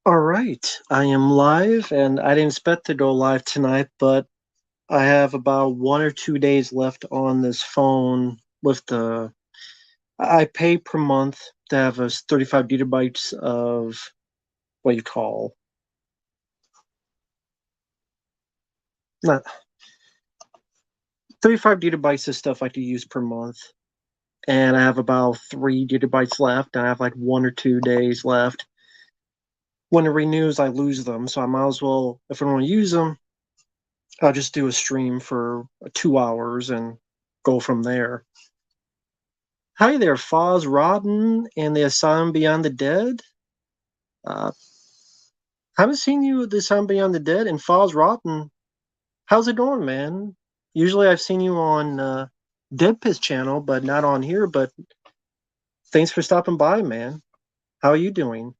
All right, I am live, and I didn't expect to go live tonight, but I have about 1 or 2 days left on this phone with the. I pay per month to have us 35 gigabytes of what you call not 35 gigabytes of stuff I could use per month, and I have about 3 gigabytes left. And I have like 1 or 2 days left. When it renews, I lose them, so I might as well, if I want to use them, I'll just do a stream for 2 hours and go from there. Hi there, Foz Rodden and the Asylum Beyond the Dead. Uh, haven't seen you at the Asylum Beyond the Dead and Foz Rodden. How's it going, man? Usually I've seen you on Dead Piss channel, but not on here. But thanks for stopping by, man. How are you doing?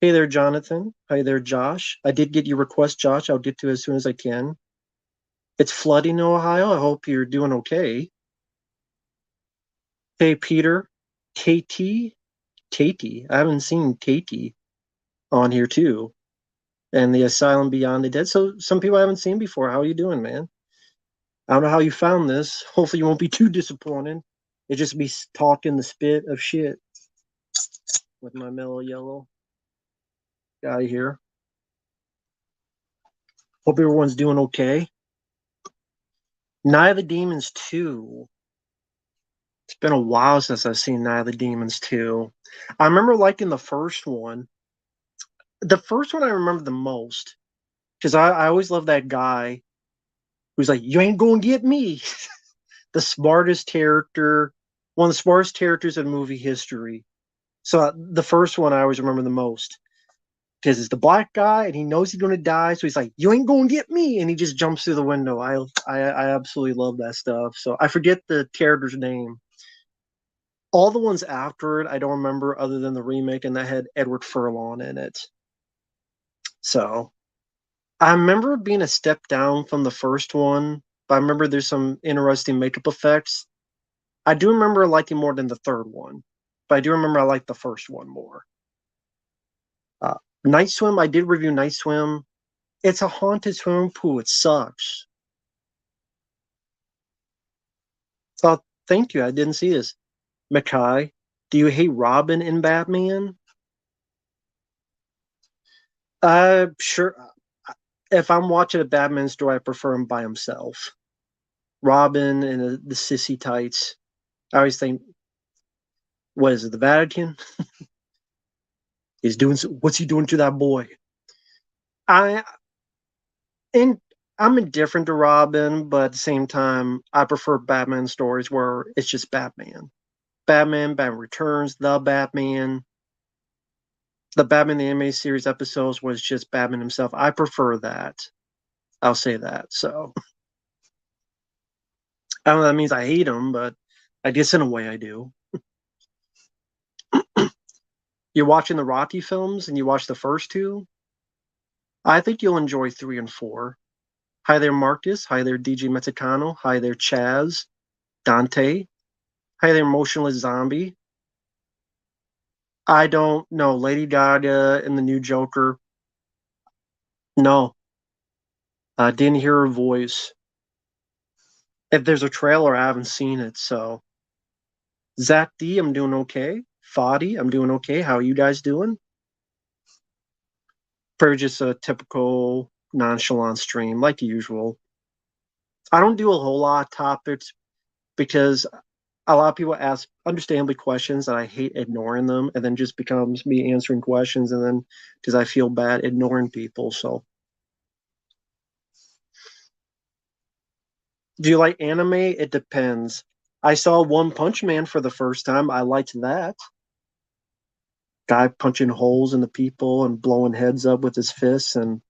Hey there, Jonathan. Hi there, Josh. I did get your request, Josh. I'll get to it as soon as I can. It's flooding in Ohio. I hope you're doing okay. Hey, Peter. Katie. Katie. I haven't seen Katie on here too. And the Asylum Beyond the Dead. So some people I haven't seen before. How are you doing, man? I don't know how you found this. Hopefully you won't be too disappointed. It just be talking the spit of shit with my mellow yellow guy here. Hope everyone's doing okay. Night of the Demons 2. It's been a while since I've seen Night of the Demons 2. I remember liking the first one. The first one I remember the most because I always loved that guy who's like, "You ain't gonna get me." The smartest character, one of the smartest characters in movie history. So the first one I always remember the most because it's the black guy and he knows he's going to die, so he's like, "You ain't going to get me," and he just jumps through the window. I absolutely love that stuff. So I forget the character's name. All the ones after it, I don't remember other than the remake, and that had Edward Furlong in it. So I remember it being a step down from the first one, but I remember there's some interesting makeup effects. I do remember liking more than the third one, but I do remember I liked the first one more. Uh, Night Swim, I did review Night Swim. It's a haunted swimming pool. It sucks. Oh, thank you. I didn't see this. Mackay, do you hate Robin in Batman? Sure. If I'm watching a Batman story, I prefer him by himself. Robin and the sissy tights. I always think, what is it, the Vatican? He's doing, what's he doing to that boy? I and I'm indifferent to Robin, but at the same time, I prefer Batman stories where it's just Batman. Batman Returns, the Batman the Anime series episodes was just Batman himself. I prefer that. I'll say that. So I don't know that means I hate him, but I guess in a way I do. You're watching the Rocky films and you watch the first two. I think you'll enjoy 3 and 4. Hi there, Marcus. Hi there, DJ Mexicano. Hi there, Chaz. Dante. Hi there, Motionless Zombie. I don't know. Lady Gaga and the new Joker. No, I didn't hear her voice. If there's a trailer, I haven't seen it. So, Zach D, I'm doing okay. Fadi, I'm doing okay. How are you guys doing? For just a typical nonchalant stream, like usual. I don't do a whole lot of topics because a lot of people ask understandably questions that I hate ignoring them, and then just becomes me answering questions, and then because I feel bad ignoring people. So, do you like anime? It depends. I saw One Punch Man for the first time. I liked that. Guy punching holes in the people and blowing heads up with his fists, and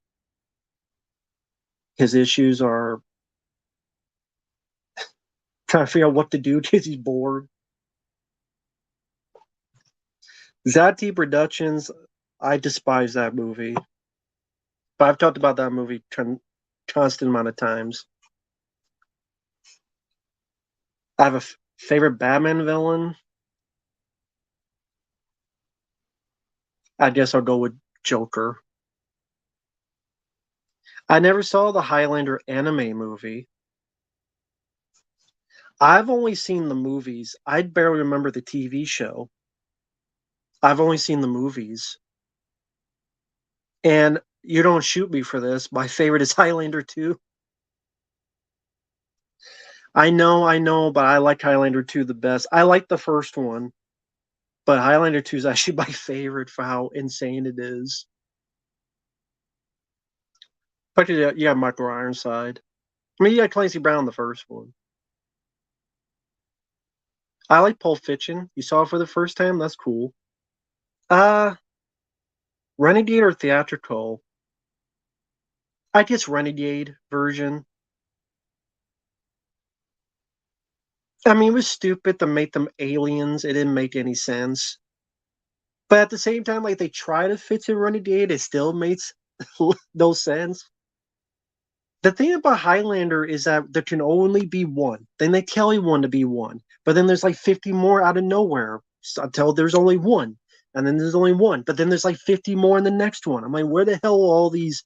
his issues are trying to figure out what to do because he's bored. Zati Productions, I despise that movie. But I've talked about that movie constant amount of times. I have a favorite Batman villain. I guess I'll go with Joker. I never saw the Highlander anime movie. I've only seen the movies. I barely remember the TV show. I've only seen the movies. And you don't shoot me for this. My favorite is Highlander 2. I know, but I like Highlander 2 the best. I like the first one, but Highlander 2 is actually my favorite for how insane it is. But you got Michael Ironside. I mean, you got Clancy Brown in the first one. I like Pulp Fiction. You saw it for the first time? That's cool. Uh, Renegade or theatrical? I guess Renegade version. I mean, it was stupid to make them aliens. It didn't make any sense. But at the same time, like they try to fit in Renegade, it still makes no sense. The thing about Highlander is that there can only be one. Then they tell you one to be one, but then there's like 50 more out of nowhere until there's only one, and then there's only one, but then there's like 50 more in the next one. I'm like, where the hell are all these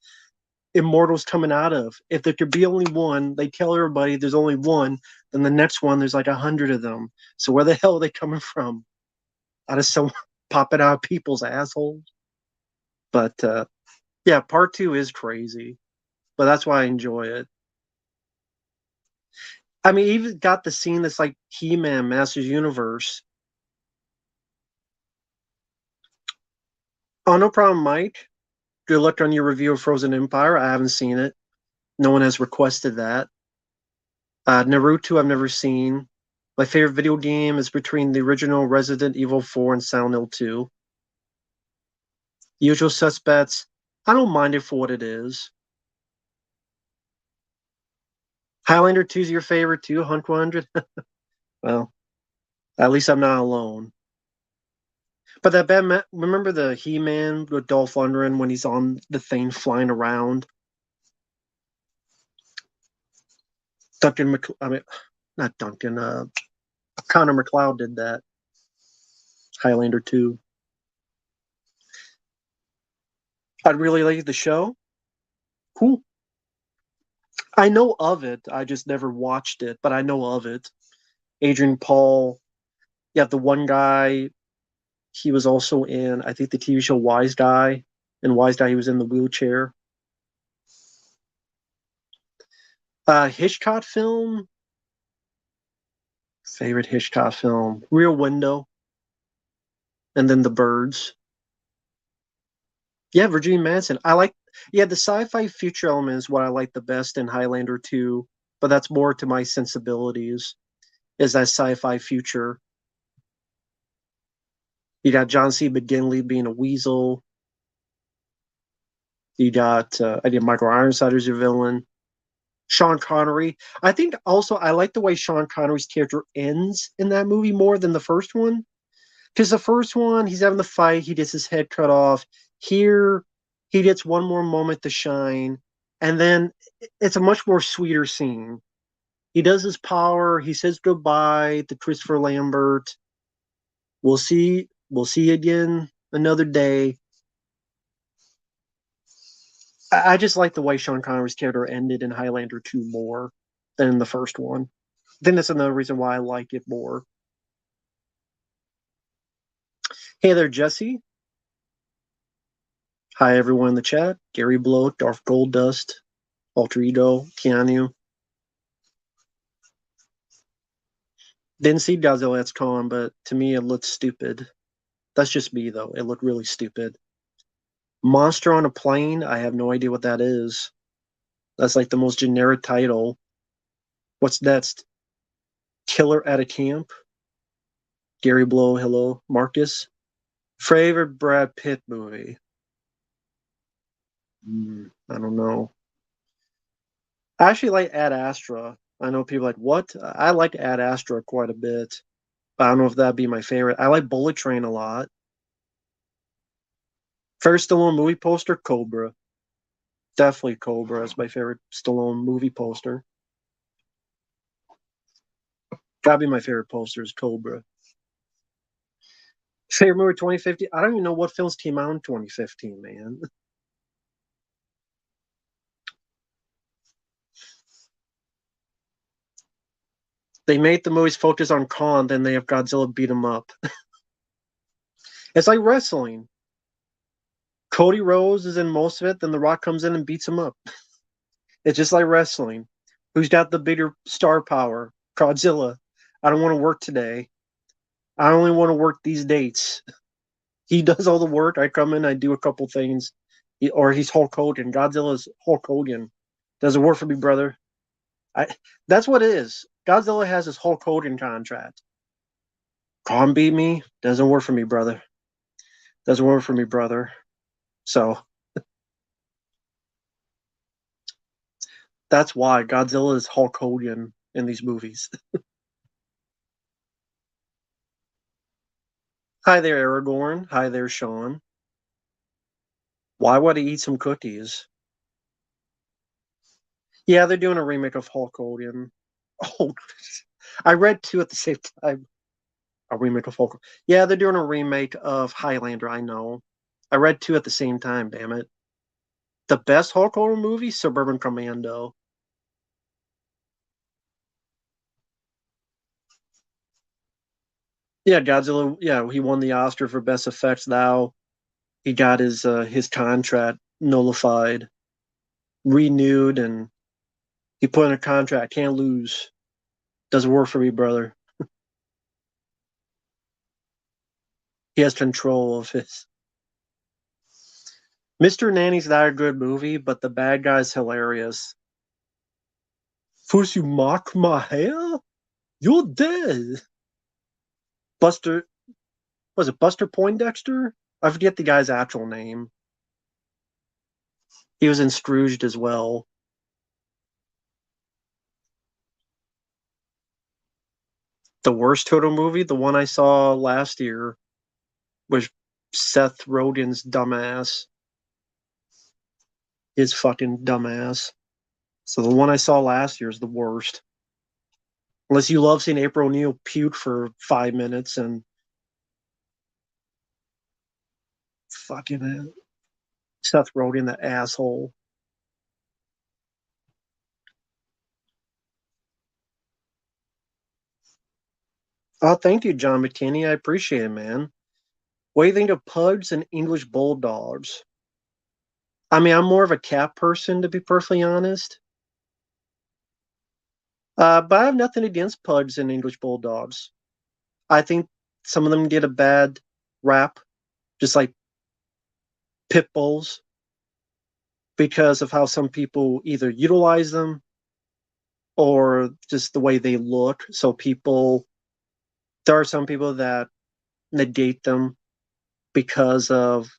immortals coming out of? If there could be only one, they tell everybody there's only one. Then the next one, there's like 100 of them. So where the hell are they coming from? Out of some popping out of people's assholes? But yeah, part two is crazy, but that's why I enjoy it. I mean, even got the scene that's like He-Man, Masters Universe. Oh, no problem, Mike. Good luck on your review of Frozen Empire. I haven't seen it. No one has requested that. Naruto, I've never seen. My favorite video game is between the original Resident Evil 4 and Silent Hill 2. Usual Suspects, I don't mind it for what it is. Highlander 2 is your favorite too, Hunt 100? Well, at least I'm not alone. But that Batman, remember the He-Man with Dolph Lundgren when he's on the thing flying around? I mean, not Duncan, Connor McLeod did that. Highlander 2. I'd really like the show. Cool. I know of it. I just never watched it, but I know of it. Adrian Paul. Yeah, the one guy. He was also in, I think, the TV show Wise Guy. In Wise Guy, he was in the wheelchair. Hitchcock film. Favorite Hitchcock film. Rear Window. And then The Birds. Yeah, Virginia Madsen. Yeah, the sci-fi future element is what I like the best in Highlander 2, but that's more to my sensibilities, is that sci-fi future. You got John C. McGinley being a weasel. You got, I did Michael Ironside as your villain. Sean Connery. I think also I like the way Sean Connery's character ends in that movie more than the first one. Because the first one, he's having the fight, he gets his head cut off. Here, he gets one more moment to shine, and then it's a much more sweeter scene. He does his power, he says goodbye to Christopher Lambert. We'll see you again another day. I just like the way Sean Connery's character ended in Highlander 2 more than in the first one. Then that's another reason why I like it more. Hey there, Jesse. Hi, everyone in the chat. Gary Blow, Darth Goldust, Alter Ego, Keanu. Didn't see Godzilla X Con, but to me it looked stupid. That's just me, though. It looked really stupid. Monster on a Plane, I have no idea what that is. That's like the most generic title. What's next? Killer at a Camp. Gary Blow, hello. Marcus. Favorite Brad Pitt movie? I don't know. I actually like Ad Astra. I know people are like, what? I like Ad Astra quite a bit. But I don't know if that'd be my favorite. I like Bullet Train a lot. First Stallone movie poster, Cobra. Definitely Cobra is my favorite Stallone movie poster. Gotta be my favorite poster is Cobra. Favorite movie 2015? I don't even know what films came out in 2015, man. They made the movies focus on Khan, then they have Godzilla beat him up. It's like wrestling. Cody Rhodes is in most of it, then The Rock comes in and beats him up. It's just like wrestling. Who's got the bigger star power? Godzilla. I don't want to work today. I only want to work these dates. He does all the work. I come in, I do a couple things. Or he's Hulk Hogan. Godzilla's Hulk Hogan. Doesn't work for me, brother. I. That's what it is. Godzilla has his Hulk Hogan contract. Can't beat me. Doesn't work for me, brother. Doesn't work for me, brother. So that's why Godzilla is Hulk Hogan in these movies. Hi there, Aragorn. Hi there, Sean. Why would I eat some cookies? Yeah, they're doing a remake of Hulk Hogan. Oh, I read two at the same time. A remake of Hulk. Yeah, they're doing a remake of Highlander. I know. I read two at the same time. Damn it. The best Hulk Hogan movie, Suburban Commando. Yeah, Godzilla. Yeah, he won the Oscar for best effects. Now he got his contract nullified, renewed, and he put in a contract. Can't lose. Doesn't work for me, brother. He has control of his. Mr. Nanny's not a good movie, but the bad guy's hilarious. First you mock my hair, you're dead. Buster, was it Buster Poindexter? I forget the guy's actual name. He was in Scrooged as well. The worst Toto movie, the one I saw last year, was Seth Rogen's dumbass. His fucking dumbass. So the one I saw last year is the worst. Unless you love seeing April O'Neil puke for 5 minutes and fucking Seth Rogen, the asshole. Oh, thank you, John McKinney. I appreciate it, man. What do you think of pugs and English bulldogs? I mean, I'm more of a cat person, to be perfectly honest. But I have nothing against pugs and English bulldogs. I think some of them get a bad rap, just like pit bulls, because of how some people either utilize them or just the way they look. So there are some people that negate them because of,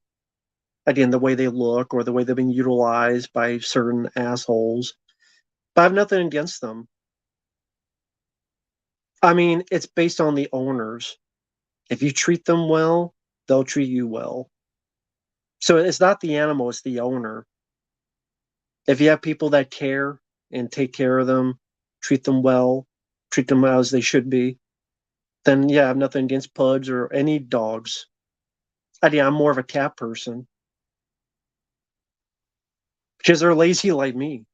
again, the way they look or the way they've been utilized by certain assholes. But I have nothing against them. I mean, it's based on the owners. If you treat them well, they'll treat you well. So it's not the animal, it's the owner. If you have people that care and take care of them, treat them well, treat them as they should be, then yeah, I have nothing against pugs or any dogs. I'm more of a cat person because they're lazy like me.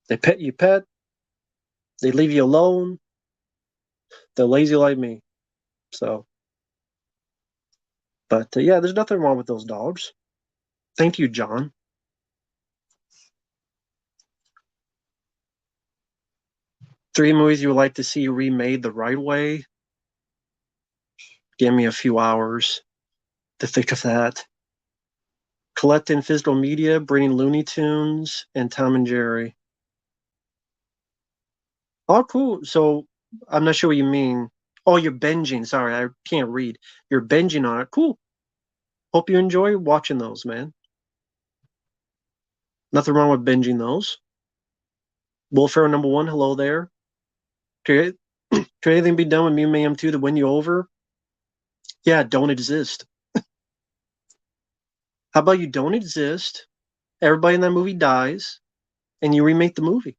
They pet you pet, they leave you alone. They're lazy like me. So, but yeah, there's nothing wrong with those dogs. Thank you, John. Three movies you would like to see remade the right way? Give me a few hours to think of that. Collecting physical media, bringing Looney Tunes, and Tom and Jerry. Oh, cool. So I'm not sure what you mean. Oh, you're binging. Sorry, I can't read. You're binging on it. Cool. Hope you enjoy watching those, man. Nothing wrong with binging those. Wolfare number one, hello there. Could, could anything be done with me, Mayhem 2 to win you over? Yeah, don't exist. How about you don't exist? Everybody in that movie dies, and you remake the movie.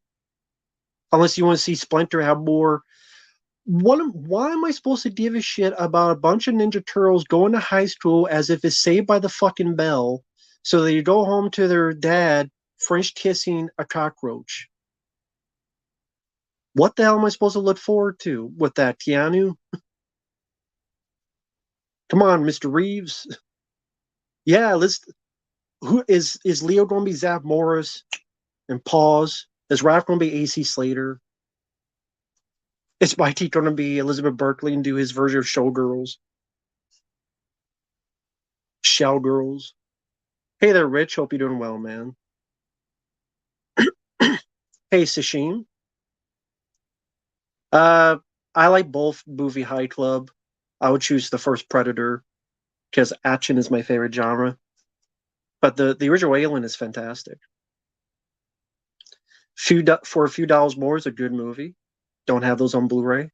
Unless you want to see Splinter have more Why am I supposed to give a shit about a bunch of Ninja Turtles going to high school as if it's Saved by the fucking Bell, so they go home to their dad French kissing a cockroach? What the hell am I supposed to look forward to with that, Keanu? Come on, Mr. Reeves. Yeah, let's. Who is Leo going to be? Zach Morris and Pause. Is Raph going to be AC Slater? Is Mikey going to be Elizabeth Berkley and do his version of Showgirls? Showgirls. Hey there, Rich. Hope you're doing well, man. Hey, Sashim. Uh, I like both movie High Club. I would choose the first Predator because action is my favorite genre. But the original Alien is fantastic. For a few dollars more is a good movie. Don't have those on Blu-ray.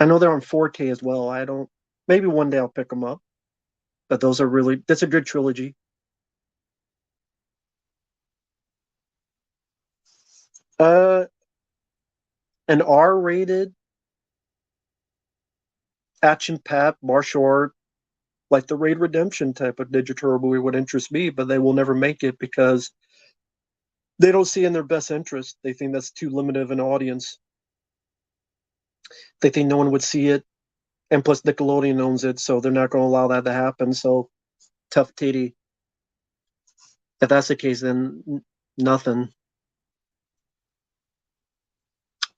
I know they're on 4K as well. I don't. Maybe one day I'll pick them up. But those are really. That's a good trilogy. Uh, an R-rated action-packed martial art like the Raid Redemption type of Ninja Turtle movie would interest me, but they will never make it because they don't see in their best interest. They think that's too limited of an audience. They think no one would see it, and plus Nickelodeon owns it, so they're not going to allow that to happen. So tough titty. If that's the case, then nothing.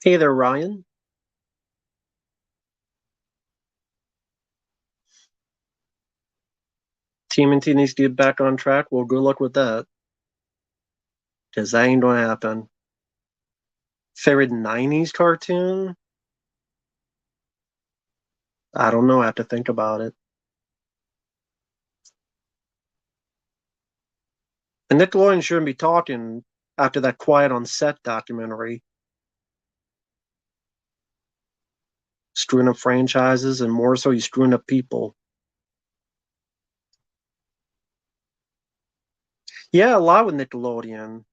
Hey there, Ryan. TMNT needs to get back on track. Well, good luck with that, because that ain't going to happen. Favorite 90s cartoon? I don't know. I have to think about it. And Nickelodeon shouldn't be talking after that Quiet on Set documentary, screwing up franchises, and more so, he's screwing up people. Yeah, a lot with Nickelodeon.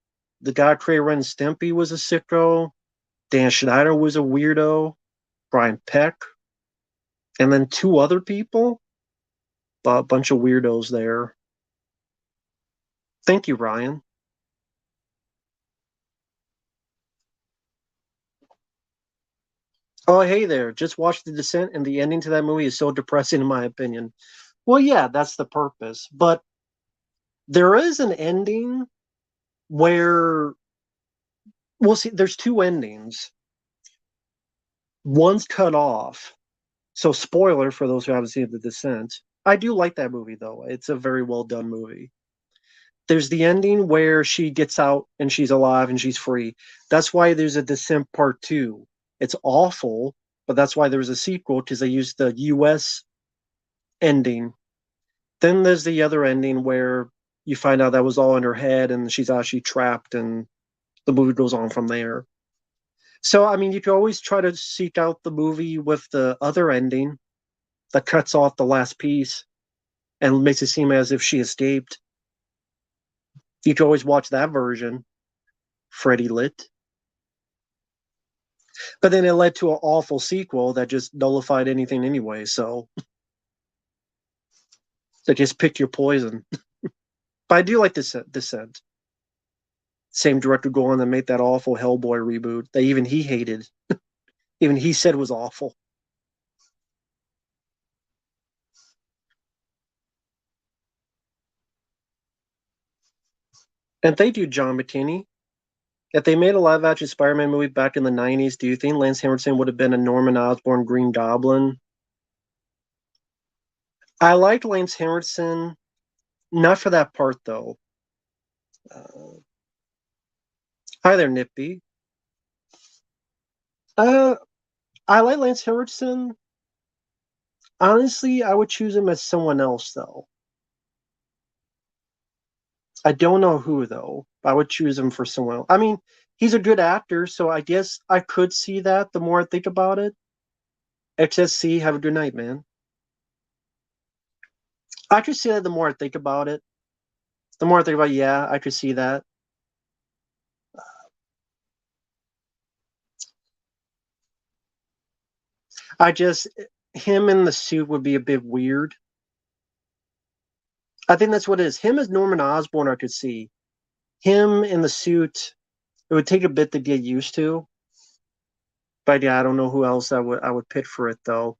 The guy who created Ren and Stimpy was a sicko. Dan Schneider was a weirdo. Brian Peck, and then two other people. A bunch of weirdos there. Thank you, Ryan. Oh, hey there. Just watched The Descent, and the ending to that movie is so depressing, in my opinion. Well, yeah, that's the purpose. But there is an ending where, well, see, there's two endings. One's cut off. So, spoiler for those who haven't seen The Descent. I do like that movie, though. It's a very well done movie. There's the ending where she gets out and she's alive and she's free. That's why there's a Descent Part 2. It's awful, but that's why there was a sequel because they used the US ending. Then there's the other ending where you find out that was all in her head and she's actually trapped and the movie goes on from there. So, I mean, you could always try to seek out the movie with the other ending that cuts off the last piece and makes it seem as if she escaped. You could always watch that version, Freddie Lit. But then it led to an awful sequel that just nullified anything anyway. So just pick your poison. But I do like this Descent. Same director go on that made that awful Hellboy reboot that even he hated. Even he said was awful. And thank you, John McKinney. If they made a live action Spider Man movie back in the 90s, do you think Lance Henriksen would have been a Norman Osborn Green Goblin? I liked Lance Henriksen, not for that part though. Uh, Hi there, Nippy. Uh, I like Lance Henriksen. Honestly, I would choose him as someone else though. I don't know who though. I would choose him for someone else. I mean, he's a good actor, so I guess I could see that the more I think about it. XSC, have a good night, man. I could see that the more I think about it. The more I think about it, yeah, I could see that. I just him in the suit would be a bit weird. I think that's what it is. Him as Norman Osborn, I could see. Him in the suit, it would take a bit to get used to. But yeah, I don't know who else I would pick for it though.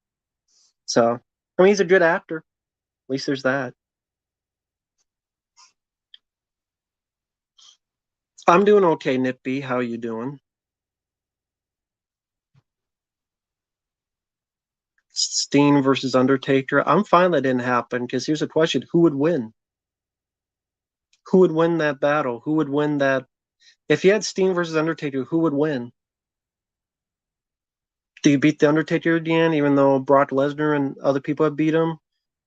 So I mean, he's a good actor. At least there's that. I'm doing okay, Nippy. How you doing? Steen versus Undertaker. I'm fine that didn't happen because here's a question: who would win? Who would win that battle? Who would win that? If you had Steen versus Undertaker, who would win? Do you beat the Undertaker again, even though Brock Lesnar and other people have beat him,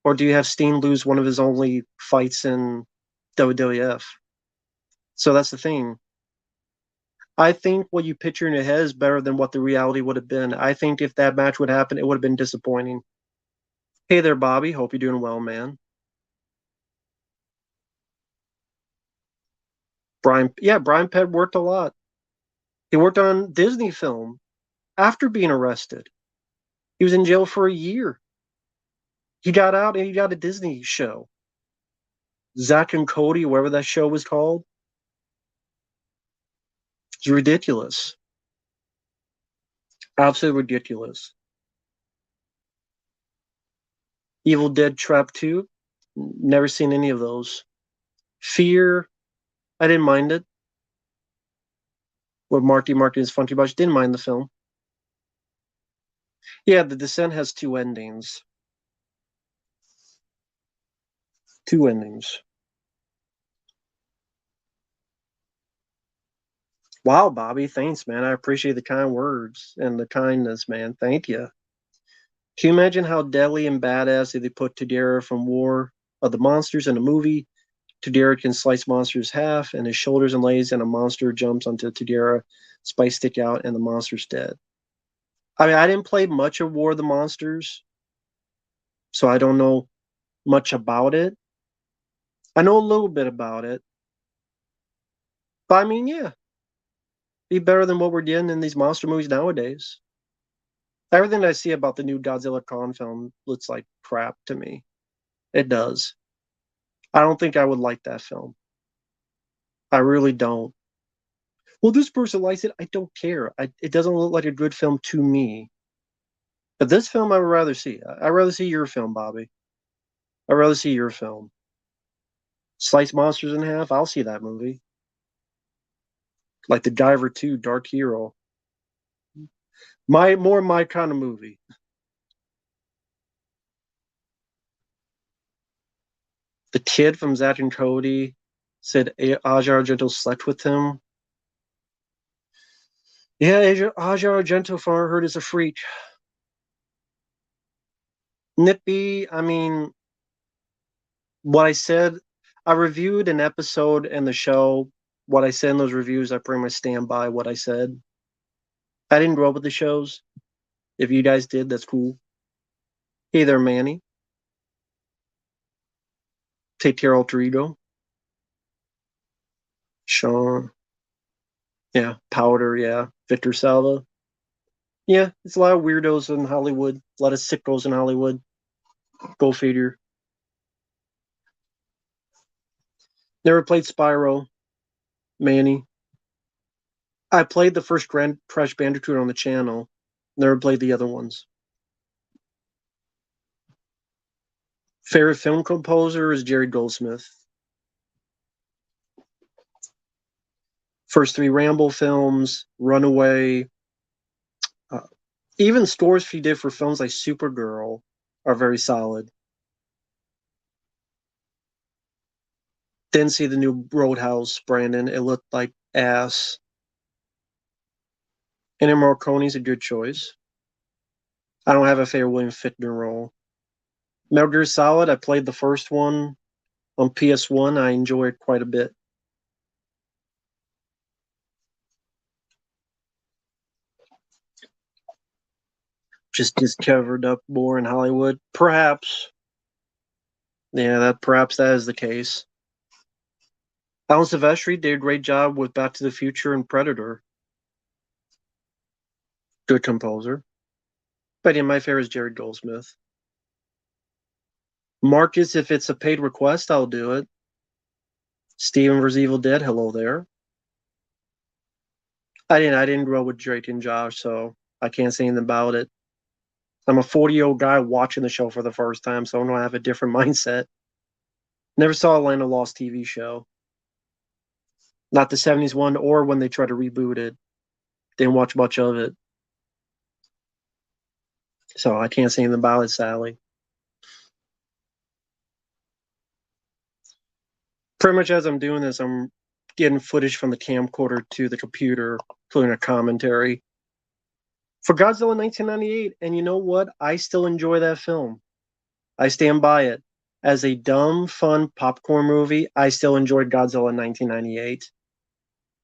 or do you have Steen lose one of his only fights in WWF? So that's the thing. I think what you picture in your head is better than what the reality would have been. I think if that match would happen, it would have been disappointing. Hey there, Bobby. Hope you're doing well, man. Brian Pett worked a lot. He worked on Disney film after being arrested. He was in jail for a year. He got out and he got a Disney show. Zach and Cody, whatever that show was called, it's ridiculous. Absolutely ridiculous. Evil Dead Trap 2, never seen any of those. Fear, I didn't mind it. What Marky Mark and his Funky Bunch, didn't mind the film. Yeah, The Descent has two endings. Two endings. Wow, Bobby, thanks, man. I appreciate the kind words and the kindness, man. Thank you. Can you imagine how deadly and badass they put Tadera from War of the Monsters in a movie? Tadera can slice monsters half, and his shoulders and legs, and a monster jumps onto Tadera, spikes stick out, and the monster's dead. I mean, I didn't play much of War of the Monsters, so I don't know much about it. I know a little bit about it, but I mean, yeah, be better than what we're getting in these monster movies nowadays. Everything I see about the new Godzilla Kong film looks like crap to me. It does. I don't think I would like that film. I really don't. Well, this person likes it. I don't care. It doesn't look like a good film to me. But this film, I would rather see. I'd rather see your film, Bobby. I'd rather see your film. Slice monsters in half. I'll see that movie. Like the Diver 2, Dark Hero. My kind of movie. The kid from Zack and Cody said Aja Argento slept with him. Yeah, Aja Argento, from what I heard, is a freak. Nippy, I mean, what I said, I reviewed an episode and the show. What I said in those reviews, I pretty much stand by what I said. I didn't grow up with the shows. If you guys did, that's cool. Hey there, Manny. Take care, alter ego. Sean. Yeah. Powder. Yeah. Victor Salva. Yeah. It's a lot of weirdos in Hollywood. A lot of sickos in Hollywood. Go figure. Never played Spyro. Manny. I played the first Grand Crash Bandicoot on the channel. Never played the other ones. Favorite film composer is Jerry Goldsmith. First three Rambo films, Runaway, uh, even scores he did for films like Supergirl are very solid. Didn't see the new Roadhouse, Brandon. It looked like ass. And Morricone's a good choice. I don't have a favorite William Fichtner role. Metal Gear Solid, I played the first one on PS1. I enjoy it quite a bit. Just discovered up more in Hollywood. Perhaps. Yeah, perhaps that is the case. Alan Silvestri did a great job with Back to the Future and Predator. Good composer. But yeah, my favorite is Jared Goldsmith. Marcus, if it's a paid request, I'll do it. Steven vs. Evil Dead, hello there. I didn't grow up with Drake and Josh, so I can't say anything about it. I'm a 40-year-old guy watching the show for the first time, so I don't have a different mindset. Never saw a Land of Lost TV show. Not the 70s one or when they tried to reboot it. Didn't watch much of it. So I can't say anything about it, Sally. Pretty much as I'm doing this, I'm getting footage from the camcorder to the computer, including a commentary for Godzilla 1998. And you know what? I still enjoy that film. I stand by it. As a dumb, fun popcorn movie, I still enjoyed Godzilla 1998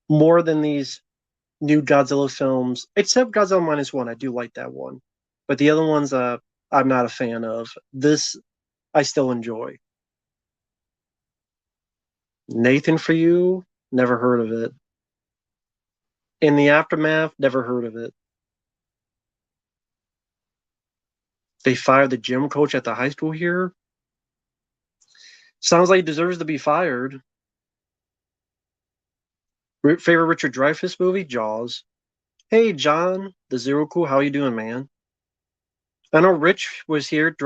more than these new Godzilla films, except Godzilla Minus One. I do like that one. But the other ones, I'm not a fan of. This, I still enjoy. Nathan for You, never heard of it. In the Aftermath, never heard of it. They fired the gym coach at the high school here. Sounds like he deserves to be fired. Favorite Richard Dreyfuss movie? Jaws. Hey, John, the Zero Cool, how you doing, man? I know Rich was here,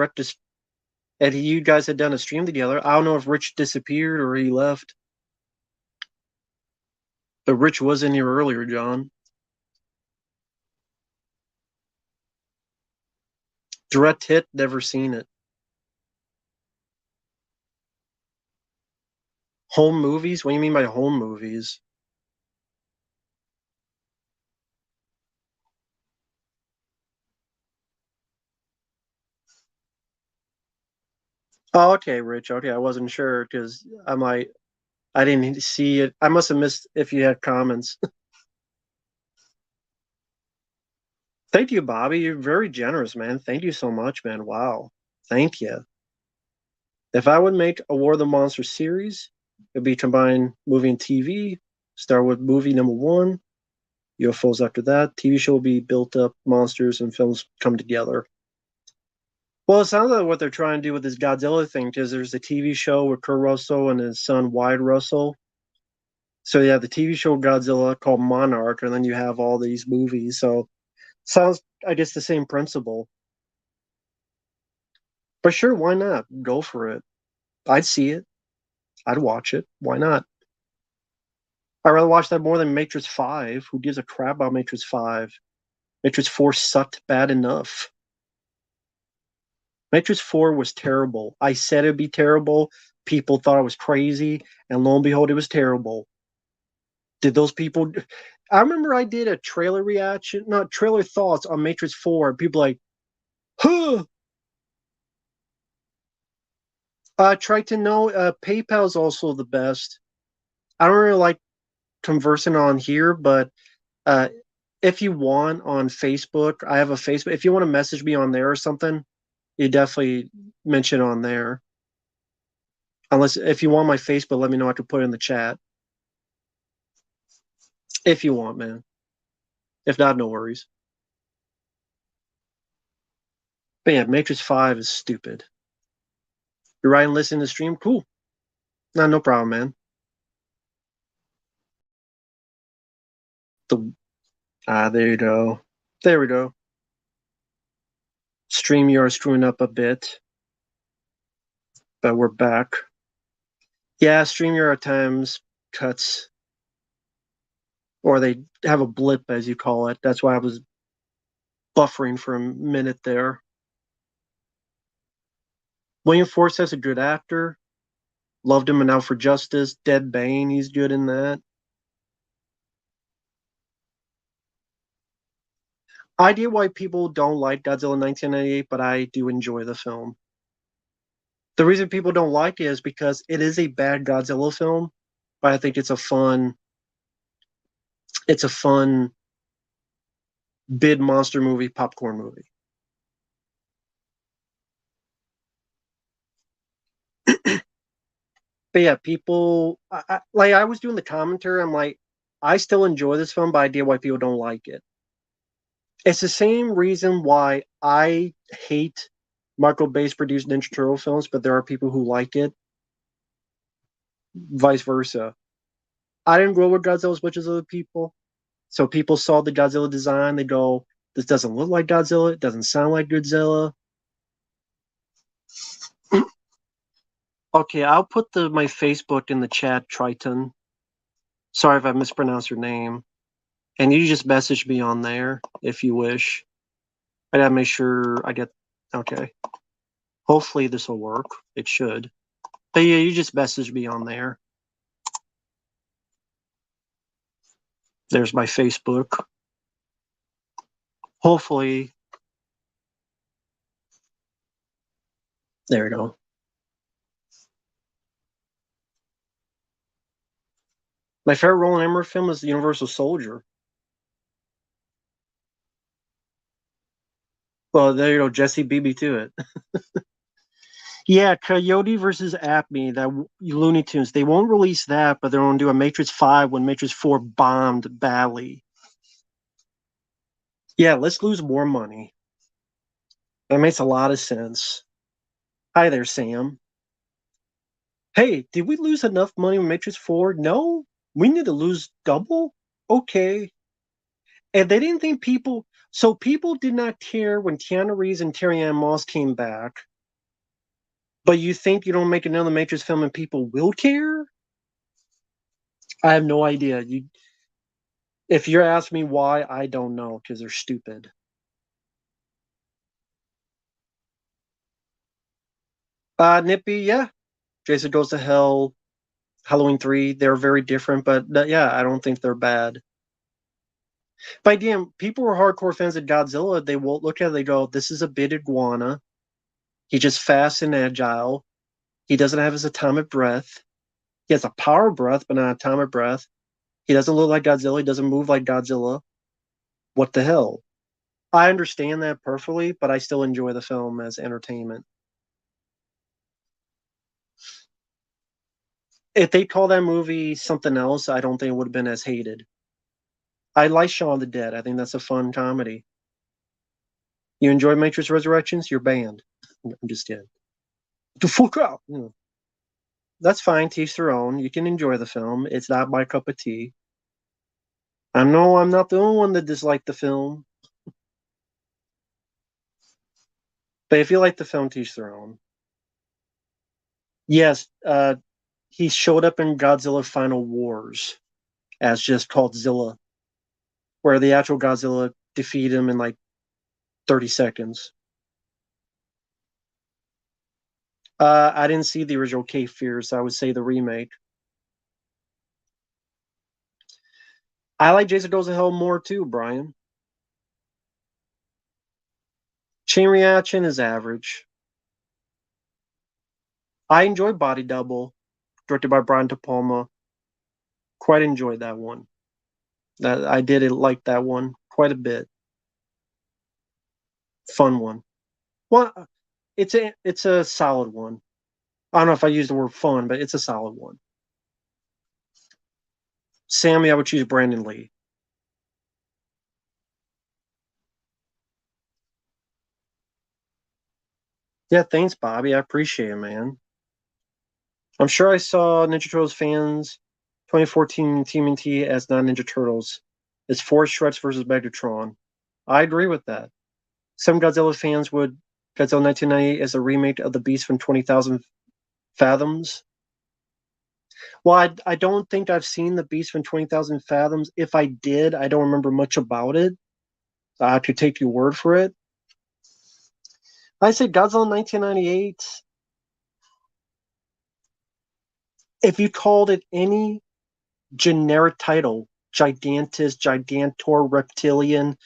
and you guys had done a stream together. I don't know if Rich disappeared or he left. But Rich was in here earlier, John. Direct hit, never seen it. Home movies? What do you mean by home movies? Oh, okay, Rich. Okay, I wasn't sure because I didn't see it. I must have missed if you had comments. Thank you, Bobby. You're very generous, man. Thank you so much, man. Wow. Thank you. If I would make a War of the Monsters series, it'd be combined movie and TV. Start with movie number one, UFOs after that. TV show will be built up, monsters and films come together. Well, it sounds like what they're trying to do with this Godzilla thing, because there's a TV show with Kurt Russell and his son Wyatt Russell. So you have the TV show Godzilla called Monarch, and then you have all these movies. So sounds, I guess, the same principle. But sure, why not? Go for it. I'd see it. I'd watch it. Why not? I'd rather watch that more than Matrix 5. Who gives a crap about Matrix 5? Matrix 4 sucked bad enough. Matrix 4 was terrible. I said it'd be terrible. People thought I was crazy, and lo and behold, it was terrible. Did those people? I remember I did a trailer reaction, not trailer thoughts on Matrix 4. And people like, huh. Try to know. PayPal is also the best. I don't really like conversing on here, but uh, if you want on Facebook, I have a Facebook. If you want to message me on there or something, you definitely mention on there. Unless if you want my Facebook, let me know. I can put it in the chat if you want, man. If not, no worries. But yeah, Matrix 5 is stupid. You're right and listening to the stream? Cool. No problem, man. The there you go. There we go. Stream, you are screwing up a bit, but we're back. Yeah, StreamYard at times cuts, or they have a blip, as you call it. That's why I was buffering for a minute there. William Forsythe's a good actor. Loved him in Out for Justice. Dead Bane, he's good in that. I get why people don't like Godzilla 1998, but I do enjoy the film. The reason people don't like it is because it is a bad Godzilla film, but I think it's a fun bid monster movie, popcorn movie. But yeah, people like I was doing the commentary. I'm like, I still enjoy this film, but I get why people don't like it. It's the same reason why I hate Michael Bay's produced Ninja Turtle films, but there are people who like it. Vice versa. I didn't grow with Godzilla as much as other people, so people saw the Godzilla design, they go, "This doesn't look like Godzilla. It doesn't sound like Godzilla." Okay, I'll put my Facebook in the chat, Triton. Sorry if I mispronounced your name. And you just message me on there if you wish. I gotta make sure I get. Okay. Hopefully this will work. It should. But yeah, you just message me on there. There's my Facebook. Hopefully. There we go. My favorite Roland Emmerich film is The Universal Soldier. Well, there you go. Jesse beat me to it. Yeah, Coyote versus Acme, that Looney Tunes. They won't release that, but they're going to do a Matrix 5 when Matrix 4 bombed badly. Yeah, let's lose more money. That makes a lot of sense. Hi there, Sam. Hey, did we lose enough money with Matrix 4? No, we need to lose double? Okay. And they didn't think people, so people did not care when Keanu Reeves and Terry Ann Moss came back, but you think you don't make another Matrix film and people will care? I have no idea. If you're asking me why, I don't know, because they're stupid. Nippy, yeah. Jason Goes to Hell, Halloween 3, they're very different, but yeah, I don't think they're bad. But damn, people who are hardcore fans of Godzilla, they won't look at it, they go, this is a big iguana. He's just fast and agile. He doesn't have his atomic breath. He has a power breath, but not atomic breath. He doesn't look like Godzilla. He doesn't move like Godzilla. What the hell? I understand that perfectly, but I still enjoy the film as entertainment. If they call that movie something else, I don't think it would have been as hated. I like Shaun of the Dead. I think that's a fun comedy. You enjoy Matrix Resurrections? You're banned. I'm just kidding. The fuck up. That's fine. To each their own. You can enjoy the film. It's not my cup of tea. I know I'm not the only one that disliked the film. But if you like the film, to each their own. Yes, he showed up in Godzilla Final Wars as just called Zilla, where the actual Godzilla defeated him in like 30 seconds. I didn't see the original Cape Fear, so I would say the remake. I like Jason Goes to Hell more too, Brian. Chain Reaction is average. I enjoyed Body Double, directed by Brian De Palma. Quite enjoyed that one. That I did like that one quite a bit. Fun one. Well, it's a solid one. I don't know if I use the word fun, but it's a solid one. Sammy, I would choose Brandon Lee. Yeah, thanks, Bobby. I appreciate it, man. I'm sure I saw Ninja Turtles fans 2014 TMNT as not Ninja Turtles. It's Force Shreds versus Megatron. I agree with that. Some Godzilla fans would Godzilla 1998 as a remake of the Beast from 20,000 Fathoms. Well, I don't think I've seen the Beast from 20,000 Fathoms. If I did, I don't remember much about it. I could take your word for it. I say Godzilla 1998. If you called it any generic title, Gigantus, Gigantor, Reptilian,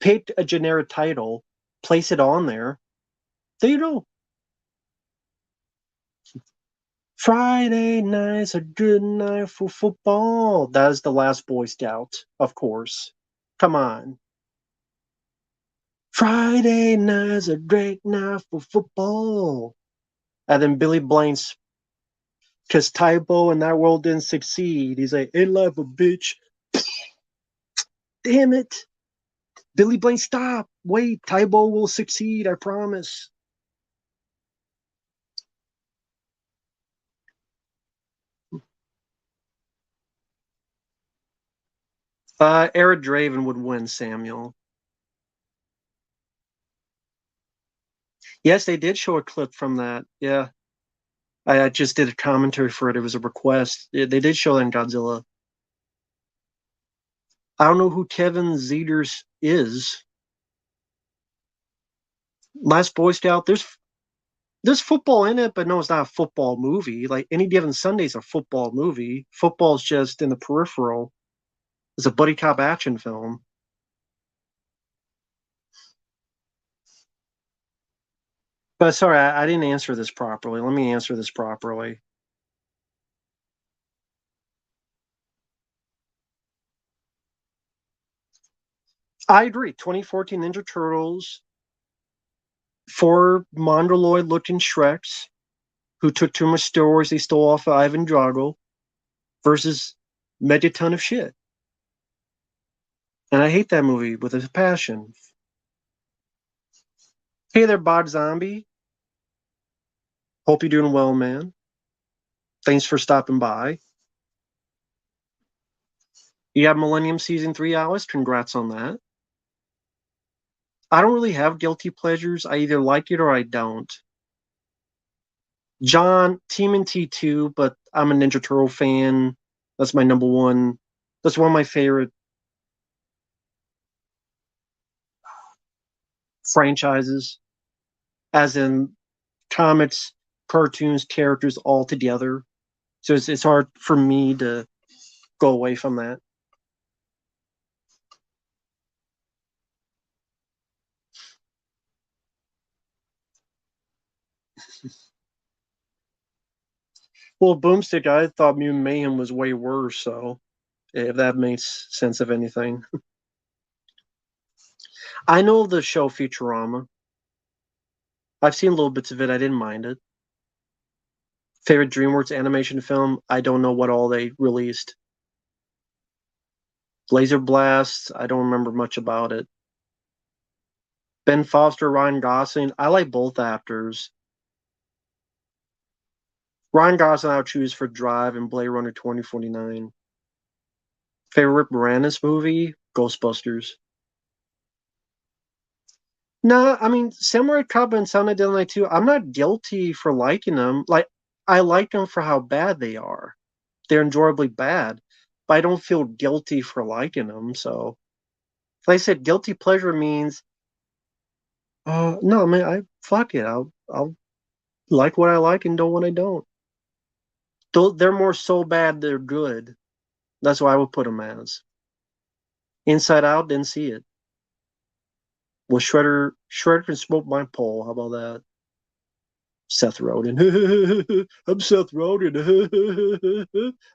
pick a generic title, place it on there. There you go. Friday night's a good night for football. That is the last Boy Scout, of course. Come on. Friday night's a great night for football. And then Billy Blanks, because Tybo in that world didn't succeed. He's like, ain't life a bitch. Damn it. Billy Blaine, stop! Wait, Tybo will succeed, I promise. Eric Draven would win, Samuel. Yes, they did show a clip from that. Yeah. I just did a commentary for it. It was a request. They did show that in Godzilla. I don't know who Kevin Zeters is. Last Boy Scout. There's football in it, but no, it's not a football movie. Like Any Given Sunday's a football movie. Football's just in the peripheral. It's a buddy cop action film. But sorry, I didn't answer this properly. Let me answer this properly. I agree. 2014 Ninja Turtles, four Mongoloid looking Shreks who took too much steroids they stole off of Ivan Drago versus Megaton of shit. And I hate that movie with a passion. Hey there, Bod Zombie. Hope you're doing well, man. Thanks for stopping by. You have Millennium Season 3, Alice. Congrats on that. I don't really have guilty pleasures. I either like it or I don't. John, Team and T2, but I'm a Ninja Turtle fan. That's my number one. That's one of my favorite franchises, as in comics, cartoons, characters all together. So it's hard for me to go away from that. Well, Boomstick, I thought Mutant Mayhem was way worse, so if that makes sense of anything. I know the show Futurama. I've seen little bits of it. I didn't mind it. Favorite DreamWorks animation film? I don't know what all they released. Laser Blast. I don't remember much about it. Ben Foster, Ryan Gosling. I like both actors. Ryan Gosling I'll choose for Drive and Blade Runner 2049. Favorite Rick Moranis movie? Ghostbusters. No, I mean Samurai Cop and Sound of Deadly 2. I'm not guilty for liking them. Like I like them for how bad they are. They're enjoyably bad, but I don't feel guilty for liking them. So, like I said, guilty pleasure means, no, man, I fuck it. I'll like what I like and don't what I don't. They're more so bad they're good. That's why I would put them as. Inside Out, didn't see it. Well, Shredder can smoke my pole. How about that? Seth Rogen. I'm Seth Rogen.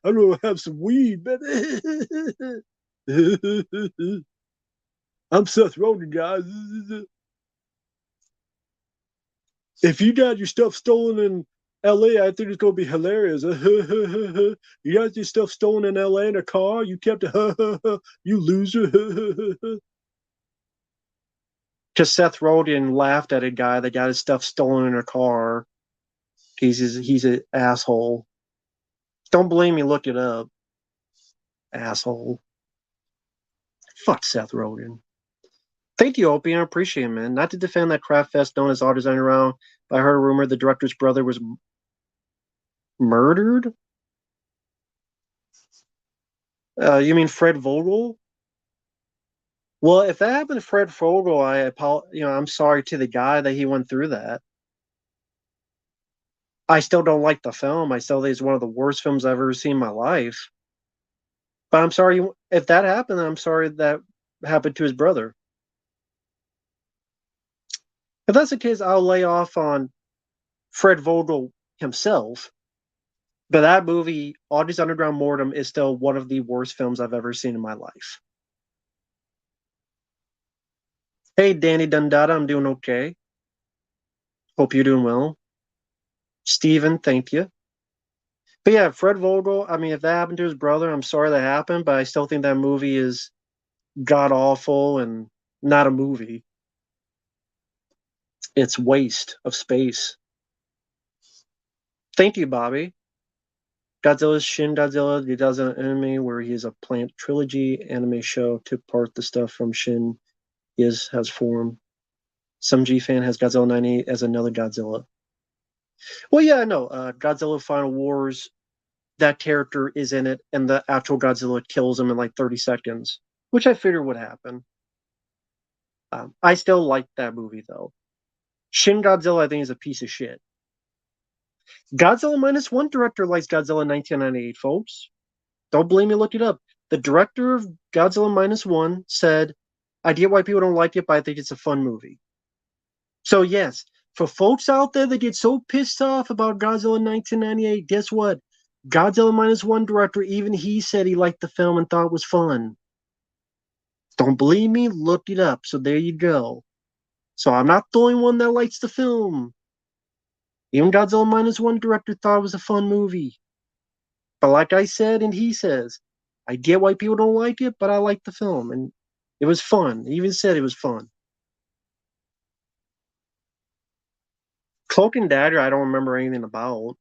I'm gonna have some weed, man. I'm Seth Rogen, guys. If you got your stuff stolen in LA, I think it's gonna be hilarious. You got your stuff stolen in LA in a car. You kept it. You loser. Because Seth Rogen laughed at a guy that got his stuff stolen in a car. He's an asshole. Don't blame me. Look it up. Asshole. Fuck Seth Rogen. Thank you, Opie. I appreciate it, man. Not to defend that craft fest known as Art Design Around, but I heard a rumor the director's brother was murdered. You mean Fred Vogel? Well, if that happened to Fred Vogel, I'm sorry to the guy that he went through that. I still don't like the film. I still think it's one of the worst films I've ever seen in my life. But I'm sorry if that happened. I'm sorry that happened to his brother. If that's the case, I'll lay off on Fred Vogel himself. But that movie, Audrey's Underground Mortem, is still one of the worst films I've ever seen in my life. Hey, Danny Dundada, I'm doing okay. Hope you're doing well. Steven, thank you. But yeah, Fred Vogel, I mean, if that happened to his brother, I'm sorry that happened, but I still think that movie is god awful and not a movie. It's waste of space. Thank you, Bobby. Godzilla's Shin Godzilla, the Godzilla anime, where he is a plant trilogy anime show, took part the stuff from Shin is has formed. Some G fan has Godzilla 98 as another Godzilla. Well, yeah, I know. Godzilla Final Wars, that character is in it, and the actual Godzilla kills him in like 30 seconds, which I figured would happen. I still like that movie, though. Shin Godzilla, I think, is a piece of shit. Godzilla Minus One director likes Godzilla 1998, folks. Don't blame me, look it up. The director of Godzilla Minus One said, I get why people don't like it, but I think it's a fun movie. So, yes, for folks out there that get so pissed off about Godzilla 1998, guess what? Godzilla Minus One director, even he said he liked the film and thought it was fun. Don't believe me? Look it up. So, there you go. So, I'm not the only one that likes the film. Even Godzilla Minus One director thought it was a fun movie. But like I said, and he says, I get why people don't like it, but I like the film, and it was fun. He even said it was fun. Cloak and Dagger, I don't remember anything about.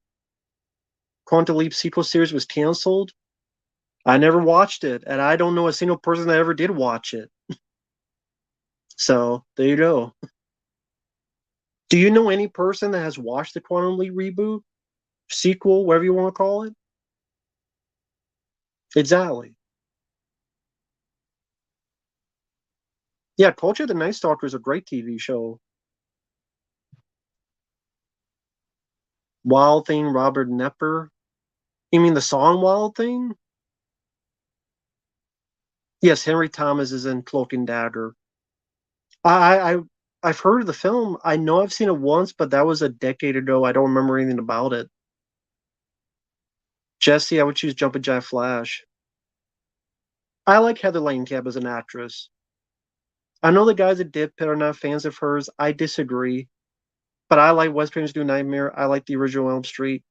Quantum Leap sequel series was canceled. I never watched it, and I don't know a single person that ever did watch it. So there you go. Do you know any person that has watched the Quantum Leap reboot, sequel, whatever you want to call it? Exactly. Yeah, Culture the Night Stalker is a great TV show. Wild Thing, Robert Nepper. You mean the song Wild Thing? Yes, Henry Thomas is in Cloak and Dagger. I I've heard of the film. I know I've seen it once, but that was a decade ago. I don't remember anything about it. Jesse, I would choose Jumpin' Jack Flash. I like Heather Langenkamp as an actress. I know the guys at Dip Pit are not fans of hers. I disagree. But I like Wes Craven's New Nightmare. I like the original Elm Street.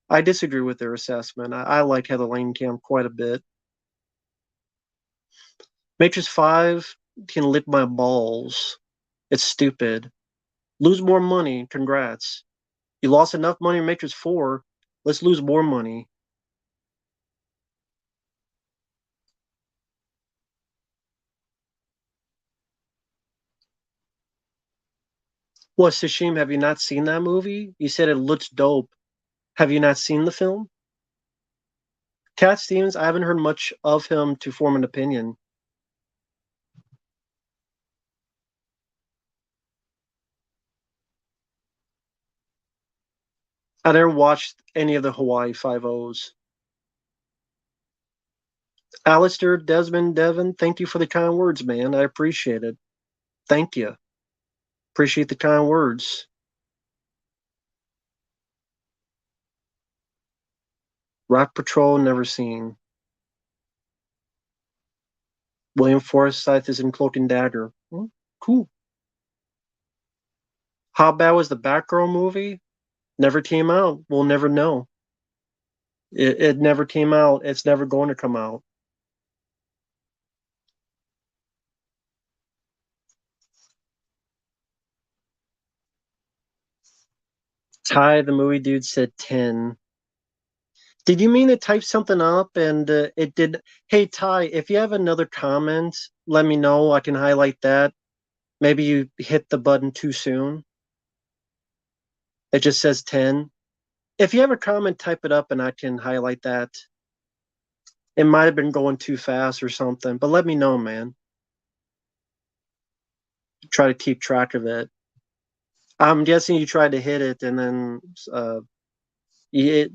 I disagree with their assessment. I like Heather Langenkamp quite a bit. Matrix 5 can lick my balls. It's stupid. Lose more money. Congrats. You lost enough money in Matrix 4. Let's lose more money. Well, Sashim, have you not seen that movie? You said it looks dope. Have you not seen the film? Cat Stevens, I haven't heard much of him to form an opinion. I never watched any of the Hawaii Five O's. Alistair, Desmond, Devon, thank you for the kind words, man. I appreciate it. Thank you. Appreciate the kind words. Rock Patrol, never seen. William Forsythe is in Cloak and Dagger. Hmm, cool. How bad was the Batgirl movie? Never came out. We'll never know. It never came out. It's never going to come out. Ty, the movie dude, said 10. Did you mean to type something up and it did? Hey, Ty, if you have another comment, let me know. I can highlight that. Maybe you hit the button too soon. It just says 10. If you have a comment, type it up and I can highlight that. It might have been going too fast or something, but let me know, man. Try to keep track of it. I'm guessing you tried to hit it and then it,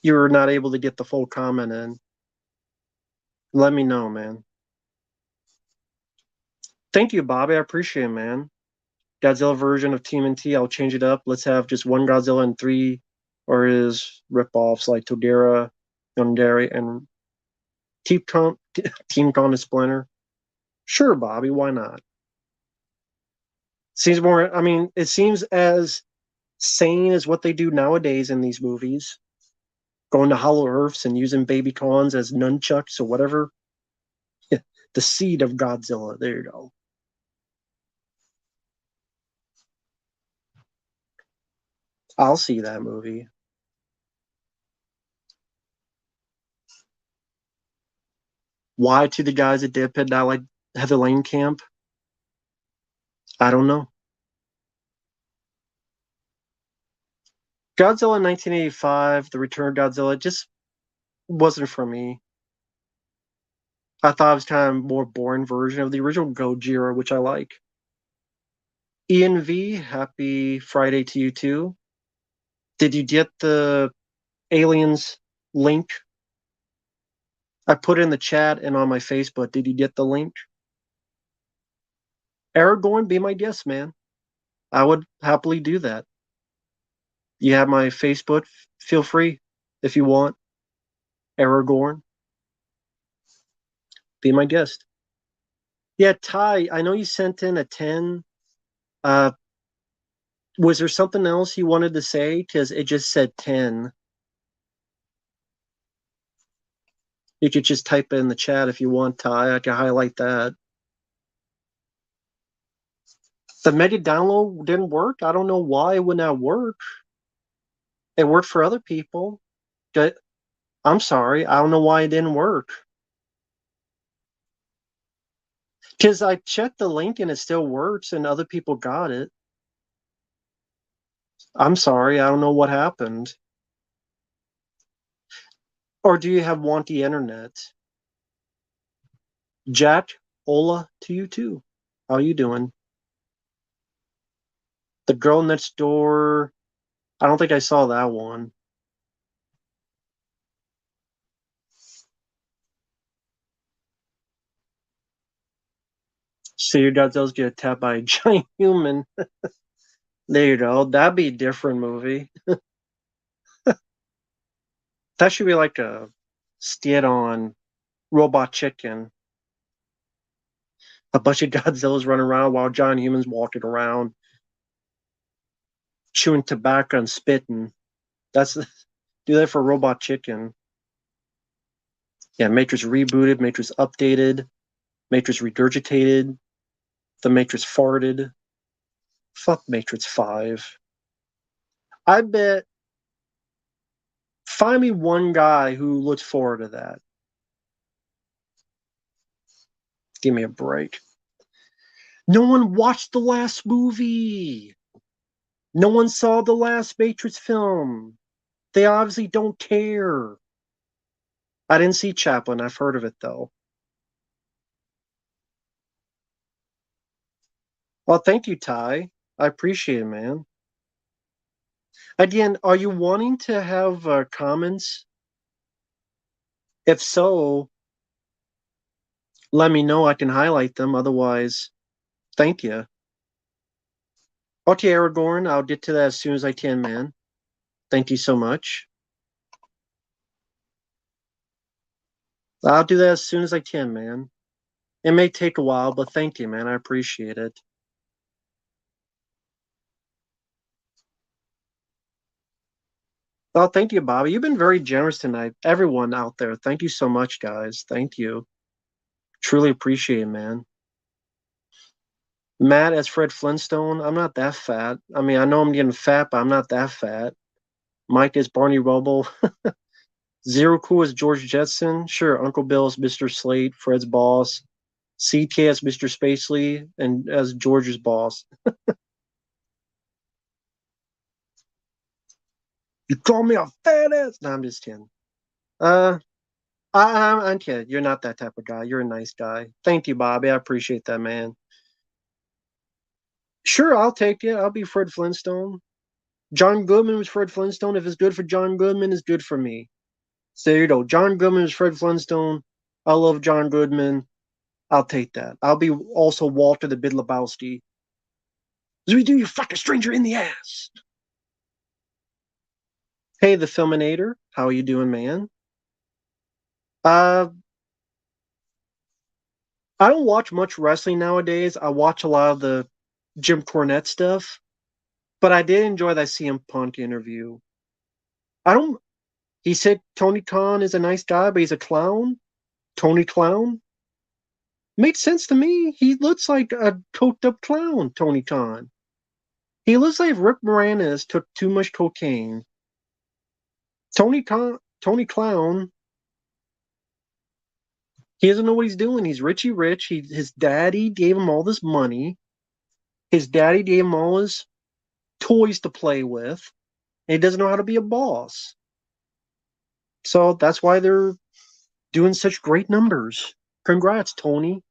you were not able to get the full comment in. Let me know, man. Thank you, Bobby. I appreciate it, man. Godzilla version of TMNT. I'll change it up. Let's have just one Godzilla and three or his ripoffs like Todera, Yondere, and Team Con, Team Con and Splinter. Sure, Bobby. Why not? Seems more. I mean, it seems as sane as what they do nowadays in these movies, going to Hollow Earths and using baby cons as nunchucks or whatever. The seed of Godzilla. There you go. I'll see that movie. Why to the guys at Deadpit not like Heather Lane Camp? I don't know. Godzilla in 1985, The Return of Godzilla, just wasn't for me. I thought it was kind of more boring version of the original Gojira, which I like. Ian V, happy Friday to you too. Did you get the Aliens link? I put it in the chat and on my Facebook. Did you get the link? Aragorn, be my guest, man. I would happily do that. You have my Facebook. Feel free if you want. Aragorn, be my guest. Yeah, Ty, I know you sent in a 10. Uh, was there something else you wanted to say? Because it just said 10. You could just type it in the chat if you want, Ty. I can highlight that. The mega download didn't work. I don't know why it would not work. It worked for other people. I'm sorry. I don't know why it didn't work. Because I checked the link and it still works and other people got it. I'm sorry. I don't know what happened. Or do you have wonky internet? Jack, hola to you too. How you doing? The girl next door. I don't think I saw that one. So your Godzilla's get tapped by a giant human. There you go. That'd be a different movie. That should be like a skit on Robot Chicken. A bunch of Godzillas running around while giant humans walking around, chewing tobacco and spitting. That's do that for Robot Chicken. Yeah, Matrix rebooted, Matrix updated, Matrix regurgitated, the Matrix farted. Fuck Matrix 5. I bet find me one guy who looks forward to that. Give me a break. No one watched the last movie. No one saw the last Matrix film. They obviously don't care. I didn't see Chaplin. I've heard of it though. Well, thank you, Ty. I appreciate it, man. Again, are you wanting to have comments? If so, let me know. I can highlight them. Otherwise, thank you. Okay, Aragorn, I'll get to that as soon as I can, man. Thank you so much. I'll do that as soon as I can, man. It may take a while, but thank you, man. I appreciate it. Oh, thank you, Bobby. You've been very generous tonight. Everyone out there, thank you so much, guys. Thank you. Truly appreciate it, man. Matt as Fred Flintstone. I'm not that fat. I mean, I know I'm getting fat, but I'm not that fat. Mike is Barney Rubble. Zero Cool is George Jetson. Sure, Uncle Bill is Mr. Slate, Fred's boss. CK as Mr. Spacely, and as George's boss. You call me a fat ass? No, I'm just kidding. Uh, I'm kidding. You're not that type of guy. You're a nice guy. Thank you, Bobby. I appreciate that, man. Sure, I'll take it. I'll be Fred Flintstone. John Goodman was Fred Flintstone. If it's good for John Goodman, it's good for me. So there you go. John Goodman is Fred Flintstone. I love John Goodman. I'll take that. I'll be also Walter the Big Lebowski. As we do, you fucking stranger in the ass. Hey, the Filminator. How are you doing, man? Uh, I don't watch much wrestling nowadays. I watch a lot of the Jim Cornette stuff, but I did enjoy that CM Punk interview. I don't. He said Tony Khan is a nice guy, but he's a clown. Tony Clown makes sense to me. He looks like a coked up clown, Tony Khan. He looks like Rick Moranis took too much cocaine. Tony Clown, he doesn't know what he's doing. He's Richie Rich. His daddy gave him all this money. His daddy gave him all his toys to play with. And he doesn't know how to be a boss. So that's why they're doing such great numbers. Congrats, Tony.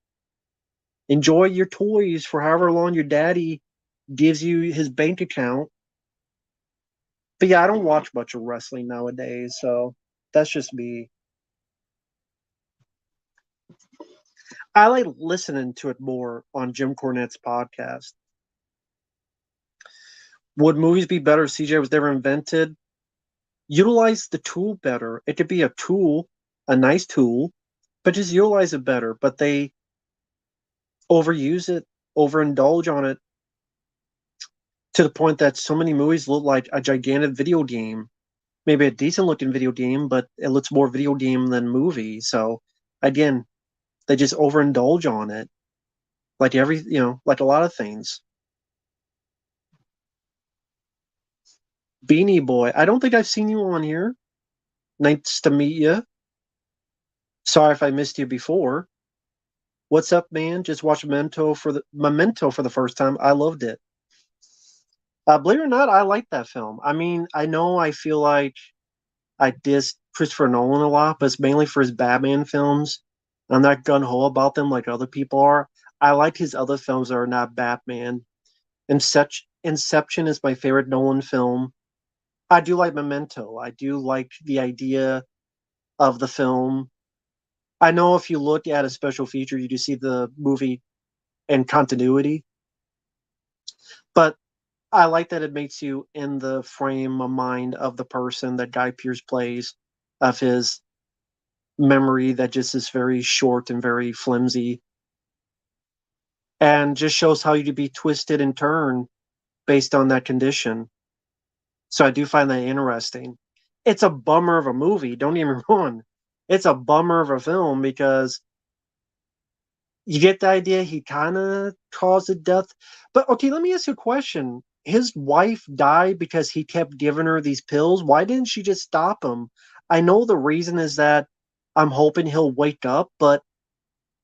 Enjoy your toys for however long your daddy gives you his bank account. But yeah, I don't watch much of wrestling nowadays, so that's just me. I like listening to it more on Jim Cornette's podcast. Would movies be better if CJ was never invented? Utilize the tool better. It could be a tool, a nice tool, but just utilize it better. But they overuse it, overindulge on it to the point that so many movies look like a gigantic video game. Maybe a decent looking video game, but it looks more video game than movie. So again, they just overindulge on it. Like like a lot of things. Beanie Boy. I don't think I've seen you on here. Nice to meet you. Sorry if I missed you before. What's up, man? Just watched Memento for the first time. I loved it. Believe it or not, I like that film. I mean, I know I feel like I diss Christopher Nolan a lot, but it's mainly for his Batman films. I'm not gun ho about them like other people are. I like his other films that are not Batman. Inception is my favorite Nolan film. I do like Memento. I do like the idea of the film. I know if you look at a special feature, you do see the movie in continuity, but I like that it makes you in the frame of mind of the person that Guy Pearce plays, of his memory that just is very short and very flimsy, and just shows how you could be twisted and turned based on that condition. So I do find that interesting. It's a bummer of a movie, don't get me wrong. It's a bummer of a film because you get the idea he kind of caused a death. But okay, let me ask you a question. His wife died because he kept giving her these pills. Why didn't she just stop him? I know the reason is that I'm hoping he'll wake up, but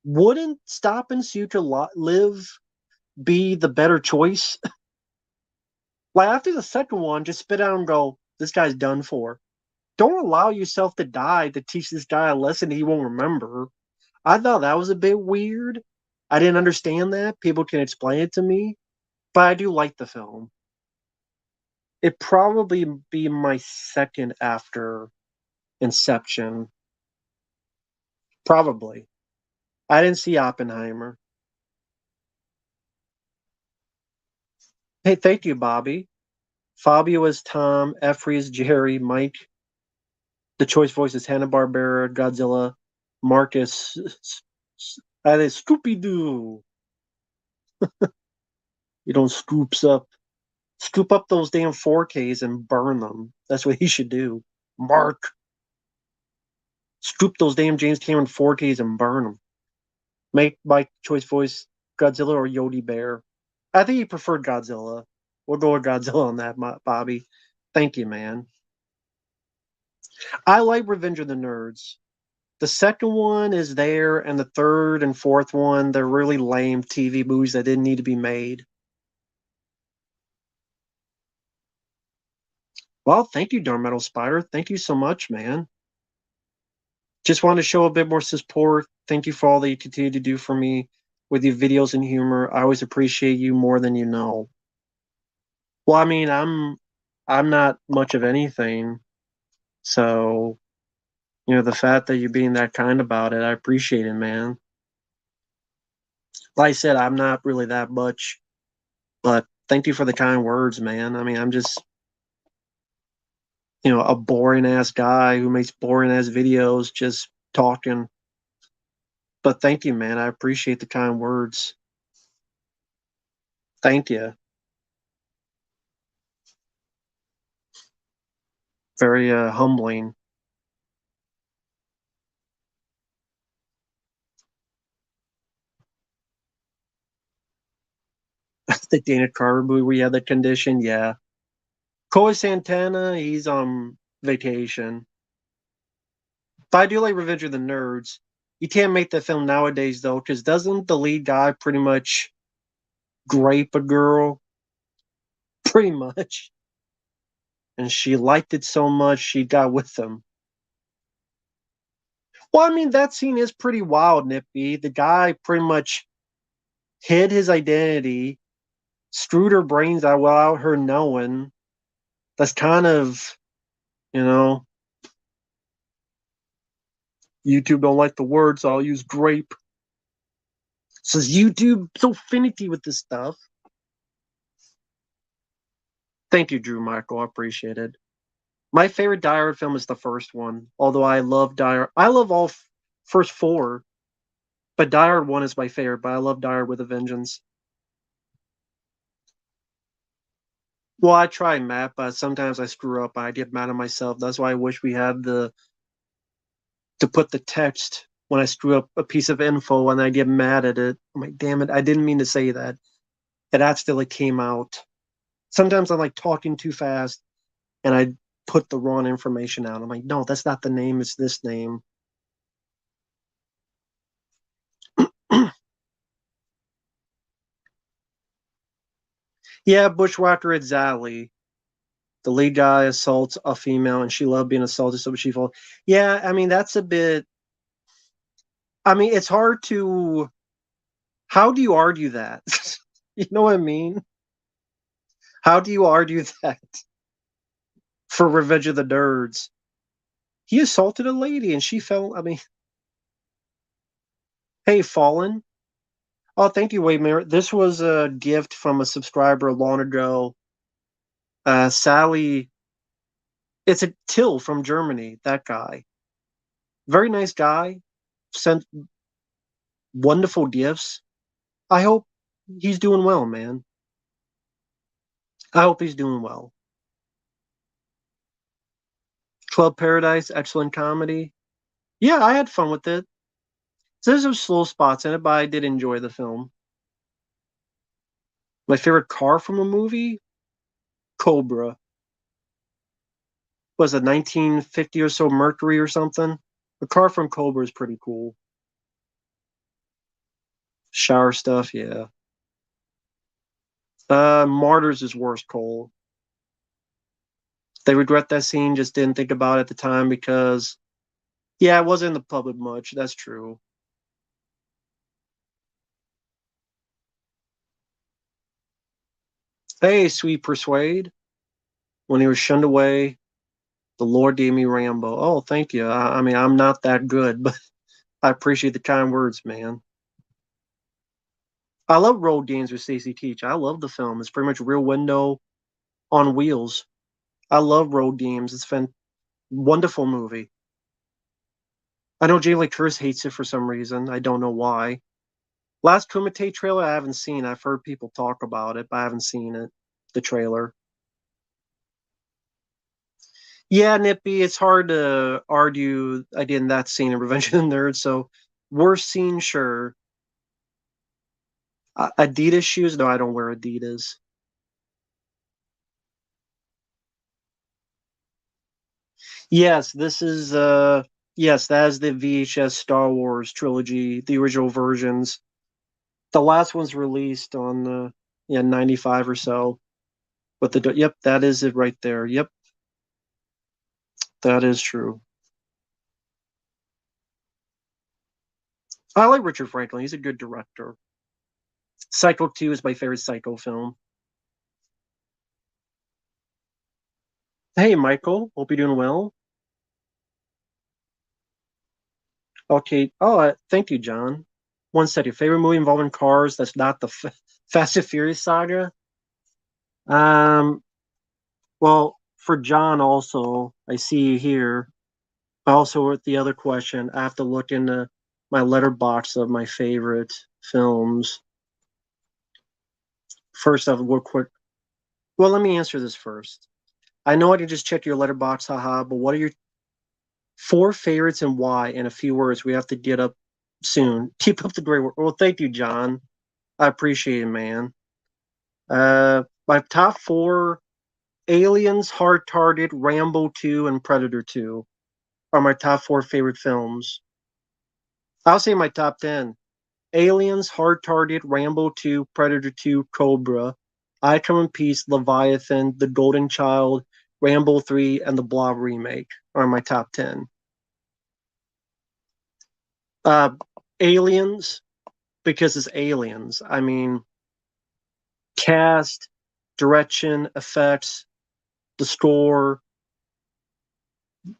wouldn't stopping so you to live be the better choice? Like after the second one, just spit out and go, this guy's done for. Don't allow yourself to die to teach this guy a lesson he won't remember. I thought that was a bit weird. I didn't understand that. People can explain it to me, but I do like the film. It probably be my second after Inception. Probably. I didn't see Oppenheimer. Hey, thank you, Bobby. Fabio is Tom. Efrey is Jerry. Mike. The choice voice is Hanna-Barbera. Godzilla. Marcus. That is Scooby Doo. You don't scoop up those damn 4Ks and burn them. That's what he should do. Mark, scoop those damn James Cameron 4Ks and burn them. Make my choice voice Godzilla or Yogi Bear. I think he preferred Godzilla. We'll go with Godzilla on that, Bobby. Thank you, man. I like Revenge of the Nerds. The second one is there, and the third and fourth one, they're really lame TV movies that didn't need to be made. Well, thank you, Dark Metal Spider. Thank you so much, man. Just want to show a bit more support. Thank you for all that you continue to do for me with your videos and humor. I always appreciate you more than you know. Well, I mean, I'm not much of anything, so the fact that you're being that kind about it, I appreciate it, man. Like I said, I'm not really that much, but thank you for the kind words, man. I mean, I'm just a boring ass guy who makes boring ass videos, just talking. But thank you, man. I appreciate the kind words. Thank you. Very humbling. The Dana Carvey movie where he had the condition, yeah. Koi Santana, he's on vacation. But I do like Revenge of the Nerds. You can't make that film nowadays though, because doesn't the lead guy pretty much grape a girl? Pretty much. And she liked it so much she got with him. Well, I mean, that scene is pretty wild, Nippy. The guy pretty much hid his identity, screwed her brains out without her knowing. That's kind of, you know, YouTube don't like the word, so I'll use grape. Says YouTube so finicky with this stuff. Thank you, Drew Michael. I appreciate it. My favorite Die Hard film is the first one, although I love Die Hard. I love all first four, but Die Hard 1 is my favorite, but I love Die Hard with a Vengeance. Well, I try map, but sometimes I screw up. I get mad at myself. That's why I wish we had the to put the text when I screw up a piece of info and I get mad at it. I'm like, damn it, I didn't mean to say that. It accidentally came out. Sometimes I'm like talking too fast and I put the wrong information out. I'm like, no, that's not the name, it's this name. Yeah, Bushwhacker Adzali. The lead guy assaults a female and she loved being assaulted, so she falls. Yeah, I mean, that's a bit. I mean, it's hard to. How do you argue that? You know what I mean? How do you argue that for Revenge of the Nerds? He assaulted a lady and she fell. I mean, hey, Fallen. Oh, thank you, Waymer. This was a gift from a subscriber long ago. Sally, it's a Till from Germany. That guy, very nice guy, sent wonderful gifts. I hope he's doing well, man. I hope he's doing well. Club Paradise, excellent comedy. Yeah, I had fun with it. There's some slow spots in it, but I did enjoy the film. My favorite car from a movie, Cobra. Was it 1950 or so Mercury or something? The car from Cobra is pretty cool. Shower stuff, yeah. Martyrs is worse, Cole. They regret that scene, just didn't think about it at the time because, yeah, it wasn't in the public much. That's true. Hey, sweet Persuade. When he was shunned away, the Lord gave me Rambo. Oh, thank you. I mean, I'm not that good, but I appreciate the kind words, man. I love Road Games with Stacy Teach. I love the film. It's pretty much Rear Window on wheels. I love Road Games. It's a wonderful movie. I know Jay Lee Curtis hates it for some reason. I don't know why. Last Kumite trailer I haven't seen. I've heard people talk about it, but I haven't seen it. The trailer. Yeah, Nippy, it's hard to argue again that scene in Revenge of the Nerds. So worst scene, sure. Adidas shoes? No, I don't wear Adidas. Yes, this is yes, that is the VHS Star Wars trilogy, the original versions. The last one's released on yeah, 95 or so. But the yep, that is it right there. Yep, that is true. I like Richard Franklin. He's a good director. Psycho 2 is my favorite Psycho film. Hey, Michael. Hope you're doing well. Okay. Oh, thank you, John. One second. Favorite movie involving cars that's not the Fast and Furious saga? Um, well, for John also, I see you here. Also, with the other question, I have to look into my letterbox of my favorite films. First off, real quick. Well, let me answer this first. I know I can just check your letterbox, haha, but what are your four favorites and why? In a few words, we have to get up soon. Keep up the great work. Well, thank you, John. I appreciate it, man. My top four: Aliens, Hard Target, Rambo 2, and Predator 2 are my top four favorite films. I'll say my top 10: Aliens, Hard Target, Rambo 2, Predator 2, Cobra, I Come in Peace, Leviathan, The Golden Child, Rambo 3, and the Blob remake are my top 10. Uh, Aliens, because it's aliens. I mean, cast, direction, effects, the score,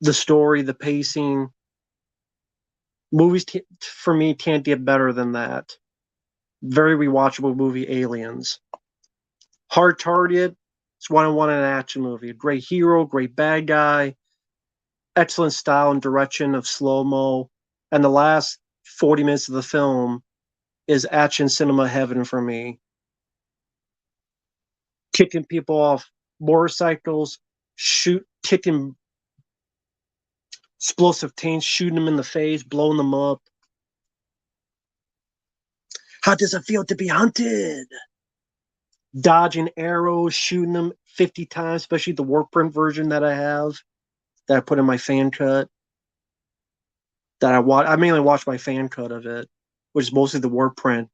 the story, the pacing. Movies for me can't get better than that. Very rewatchable movie, Aliens. Hard Target, it's one on one an action movie. A great hero, great bad guy, excellent style and direction of slow mo, and the last 40 minutes of the film is action cinema heaven for me. Kicking people off motorcycles, kicking explosive tanks, shooting them in the face, blowing them up. How does it feel to be hunted? Dodging arrows, shooting them 50 times, especially the work print version that I have, that I put in my fan cut. That I watch. I mainly watch my fan cut of it, which is mostly the work print.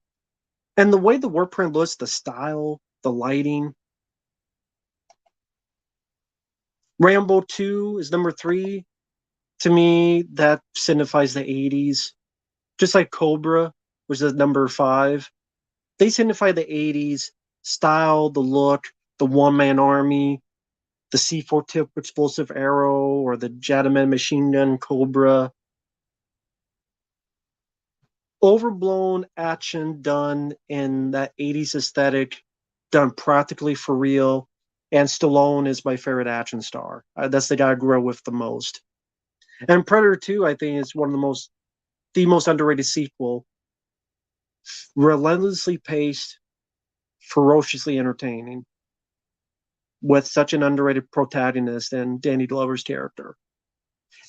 And the way the work print looks, the style, the lighting. Rambo 2 is number 3. To me, that signifies the 80s. Just like Cobra, which is number 5. They signify the 80s style, the look, the one man army, the C4 tip explosive arrow, or the Jataman machine gun Cobra. Overblown action done in that 80s aesthetic, done practically for real. And Stallone is my favorite action star. That's the guy I grew up with the most. And Predator 2, I think, is one of the most underrated sequel. Relentlessly paced, ferociously entertaining, with such an underrated protagonist and Danny Glover's character.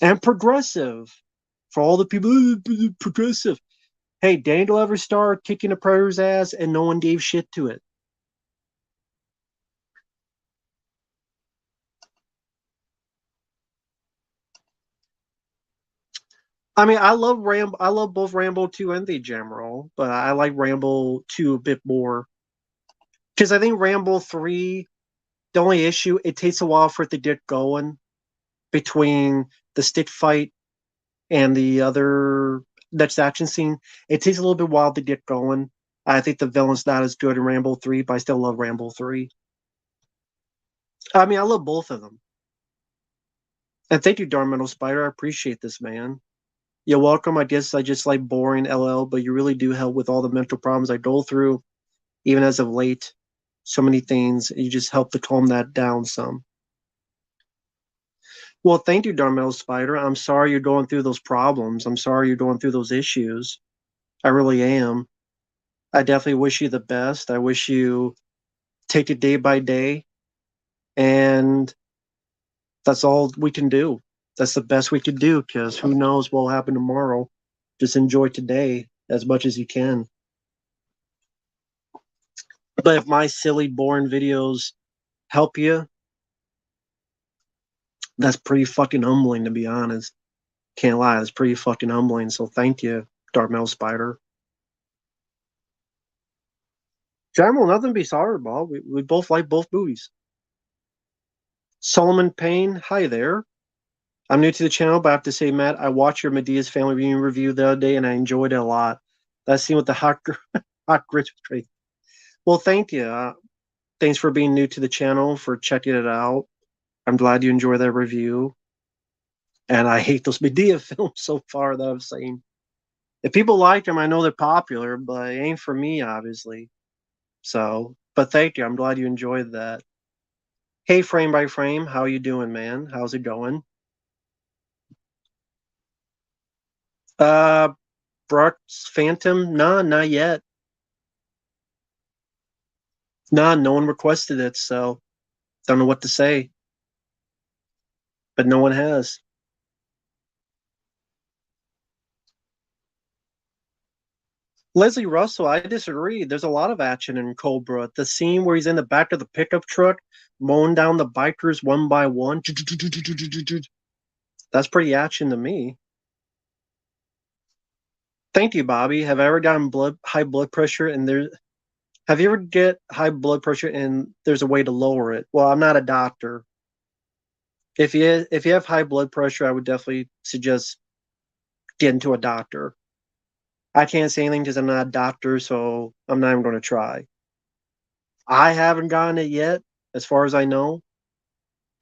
And progressive. For all the people, progressive. Hey, Danny Glover starred kicking a Predator's ass and no one gave shit to it. I mean, I love both Rambo 2 and the Jamroll, but I like Rambo 2 a bit more. Because I think Rambo 3, the only issue, it takes a while for it to get going between the stick fight and the other next action scene. It takes a little bit while to get going. I think the villain's not as good in Rambo 3, but I still love Rambo 3. I mean, I love both of them. And thank you, Dark Spider. I appreciate this, man. You're welcome. I guess I just like boring LL, but you really do help with all the mental problems I go through, even as of late. So many things. You just help to calm that down some. Well, thank you, Darmel Spider. I'm sorry you're going through those problems. I'm sorry you're going through those issues. I really am. I definitely wish you the best. I wish you take it day by day, and that's all we can do. That's the best we can do because who knows what will happen tomorrow. Just enjoy today as much as you can. But if my silly, boring videos help you, that's pretty fucking humbling, to be honest. Can't lie, that's pretty fucking humbling. So thank you, Darkmail Spider. General, nothing to be sorry about. We both like both movies. Solomon Payne, hi there. I'm new to the channel, but I have to say, Matt, I watched your Medea's Family Reunion review the other day, and I enjoyed it a lot. That scene with the hot grits was great. Well, thank you. Thanks for being new to the channel, for checking it out. I'm glad you enjoyed that review. And I hate those Medea films so far that I've seen. If people like them, I know they're popular, but it ain't for me, obviously. So, but thank you. I'm glad you enjoyed that. Hey, Frame by Frame, how you doing, man? How's it going? Uh, Brock's Phantom? Nah, not yet. Nah, no one requested it, so don't know what to say. But no one has. Leslie Russell, I disagree. There's a lot of action in Cobra. The scene where he's in the back of the pickup truck, mowing down the bikers one by one. That's pretty action to me. Thank you, Bobby. Have I ever gotten high blood pressure and there have you ever get high blood pressure and there's a way to lower it? Well, I'm not a doctor. If you have high blood pressure, I would definitely suggest getting to a doctor. I can't say anything because I'm not a doctor, so I'm not even going to try. I haven't gotten it yet, as far as I know.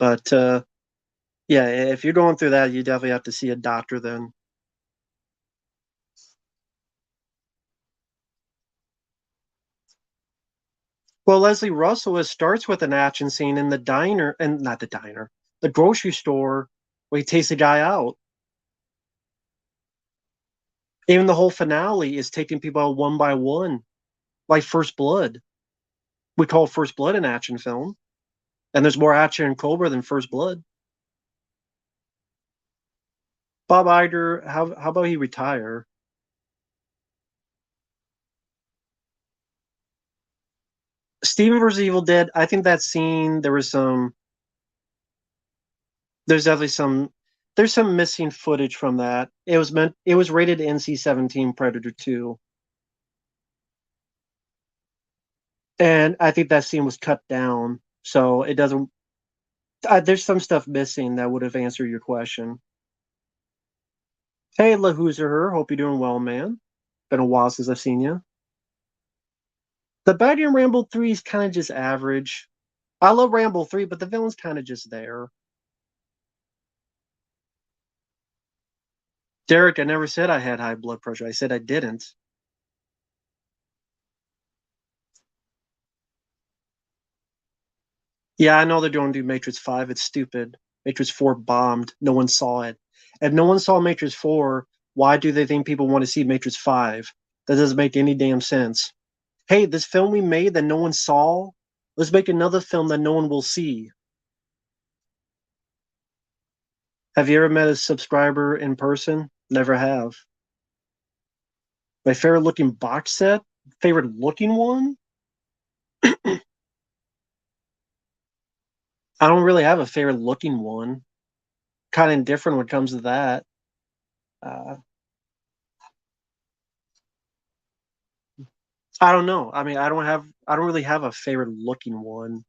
But yeah, if you're going through that, you definitely have to see a doctor then. Well, Leslie Russell, it starts with an action scene in the diner, and not the diner, the grocery store where he takes the guy out. Even the whole finale is taking people out one by one, like First Blood. We call First Blood an action film, and there's more action in Cobra than First Blood. Bob Iger, how about he retire? Steven versus Evil Dead. I think that scene there was some. There's definitely some. There's some missing footage from that. It was meant. It was rated NC-17 Predator 2, and I think that scene was cut down, so it doesn't. There's some stuff missing that would have answered your question. Hey, LaHoozer, her. Hope you're doing well, man. Been a while since I've seen you. The Bad and Rambo 3 is kind of just average. I love Rambo 3, but the villain's kind of just there. Derek, I never said I had high blood pressure. I said I didn't. Yeah, I know they're going to do Matrix 5. It's stupid. Matrix 4 bombed. No one saw it. If no one saw Matrix 4, why do they think people want to see Matrix 5? That doesn't make any damn sense. Hey, this film we made that no one saw, let's make another film that no one will see. Have you ever met a subscriber in person? Never have. My favorite looking box set? Favorite looking one? I don't really have a favorite looking one. Kind of indifferent when it comes to that. Uh, I don't know. I mean, I don't really have a favorite looking one.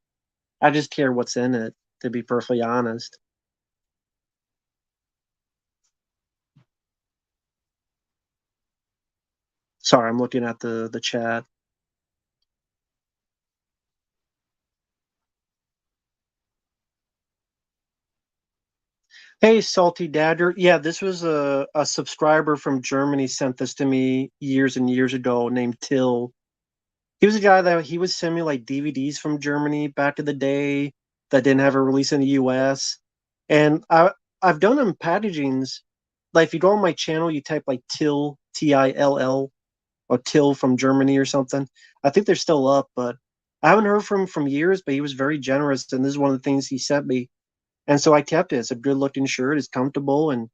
I just care what's in it, to be perfectly honest. Sorry, I'm looking at the chat. Hey, Salty Dadger. Yeah, this was a subscriber from Germany sent this to me years and years ago named Till. He was a guy that he would send me like DVDs from Germany back in the day that didn't have a release in the US. And I've done them packagings. Like if you go on my channel, you type like Till Till or Till from Germany or something. I think they're still up, but I haven't heard from him from years. But he was very generous, and this is one of the things he sent me. And so I kept it. It's a good looking shirt. It's comfortable, and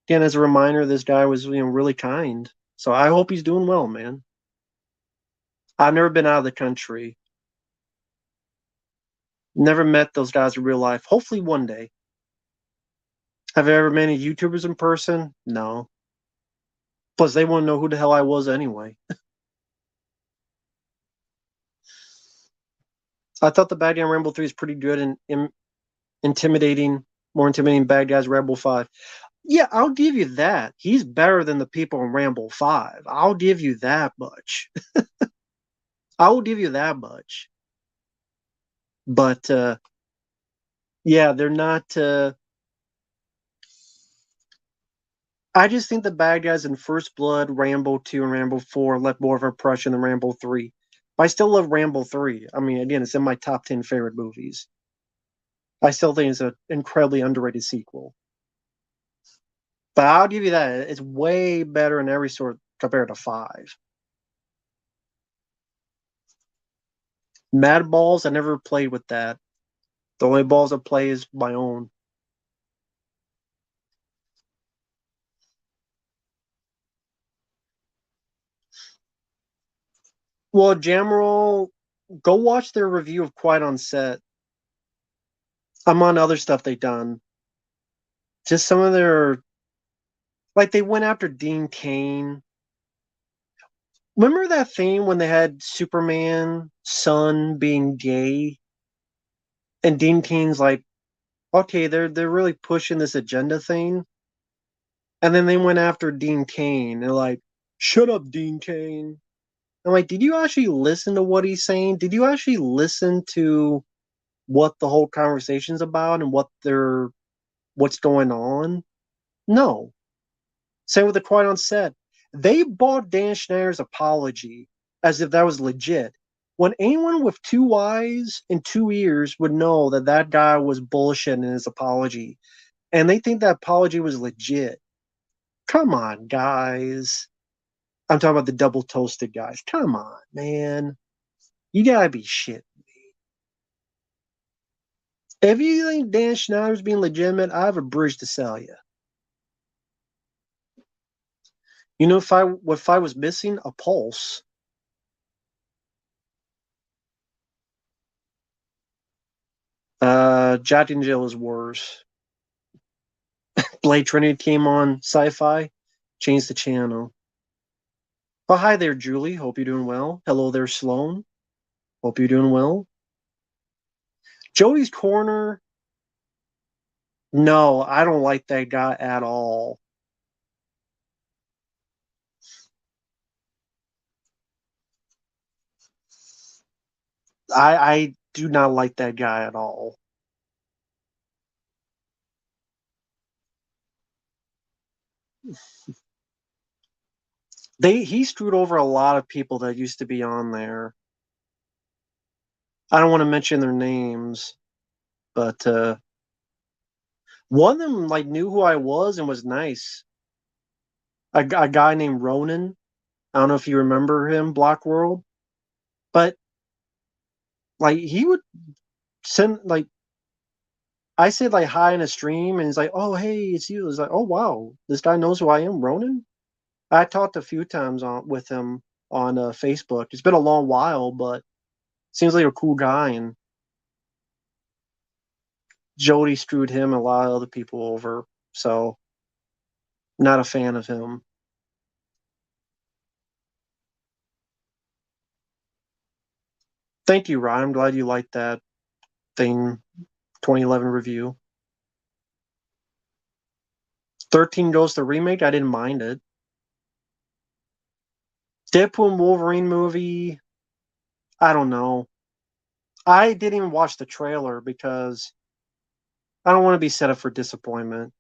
again, as a reminder, this guy was really kind. So I hope he's doing well, man. I've never been out of the country. Never met those guys in real life. Hopefully one day. Have I ever met any YouTubers in person? No. Plus, they wouldn't know who the hell I was anyway. I thought the Bad Guy Rambo 3 is pretty good and intimidating, more intimidating bad guys Rambo 5. Yeah, I'll give you that. He's better than the people in Rambo 5. I'll give you that much. I will give you that much. But yeah, they're not. I just think the bad guys in First Blood, Rambo 2, and Rambo 4 left more of an impression than Rambo 3. But I still love Rambo 3. I mean, again, it's in my top 10 favorite movies. I still think it's an incredibly underrated sequel. But I'll give you that. It's way better in every sort compared to 5. Mad Balls, I never played with that. The only balls I play is my own. Well, Jamroll, go watch their review of Quiet on Set. I'm on other stuff they done. Just some of their, like, they went after Dean Cain. Remember that thing when they had Superman son being gay, and Dean Cain's like, okay, they're really pushing this agenda thing, and then they went after Dean Cain. They're like, shut up, Dean Cain. I'm like, did you actually listen to what he's saying? Did you actually listen to what the whole conversation's about and what's going on? No. Same with the Quiet on Set. They bought Dan Schneider's apology as if that was legit. When anyone with two eyes and two ears would know that that guy was bullshit in his apology, and they think that apology was legit. Come on, guys. I'm talking about the double toasted guys. Come on, man. You gotta be shit. If you think Dan Schneider's being legitimate, I have a bridge to sell you. You know, if I was missing a pulse, Jack and Jill is worse. Blade Trinity came on Sci-Fi, changed the channel. Oh, hi there, Julie. Hope you're doing well. Hello there, Sloan. Hope you're doing well. Joey's Corner. No, I don't like that guy at all. I do not like that guy at all. He screwed over a lot of people that used to be on there. I don't want to mention their names, but one of them like knew who I was and was nice. A guy named Ronan. I don't know if you remember him, Block World, but like he would send like I said like hi in a stream, and he's like, "Oh hey, it's you." It's like, "Oh wow, this guy knows who I am, Ronan." I talked a few times on with him on Facebook. It's been a long while, but seems like a cool guy. And Jody screwed him and a lot of other people over, so not a fan of him. Thank you, Ryan. I'm glad you liked that thing 2011 review. 13 Goes the remake. I didn't mind it. Deadpool and Wolverine movie. I don't know. I didn't even watch the trailer because I don't want to be set up for disappointment.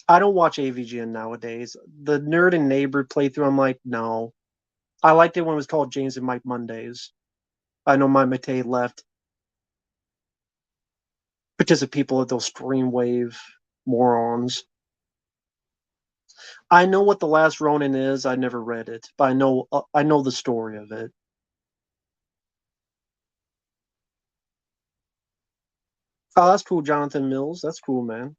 I don't watch AVGN nowadays. The Nerd and Neighbor playthrough, I'm like, no. I liked it when it was called James and Mike Mondays. I know my Matei left because of people at those Streamwave morons. I know what The Last Ronin is. I never read it, but I know the story of it. Oh, that's cool, Jonathan Mills. That's cool, man.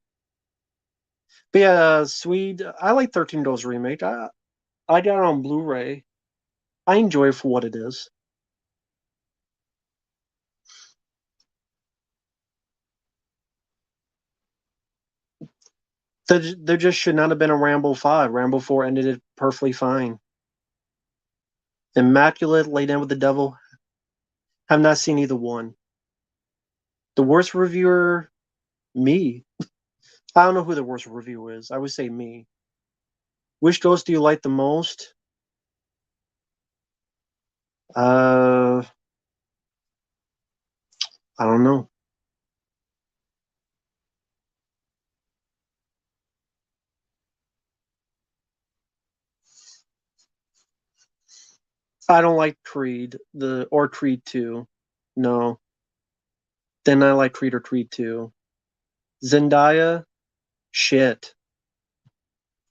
But yeah, Swede. I like 13 Goes remake. I got it on Blu-ray. I enjoy it for what it is. There just should not have been a Rambo 5. Rambo 4 ended it perfectly fine. Immaculate, Laid In with the Devil. Have not seen either one. The worst reviewer, me. I don't know who the worst reviewer is. I would say me. Which ghost do you like the most? Uh, I don't know. I don't like Creed or Creed 2. No. Then I like Creed or Creed 2. Zendaya, shit.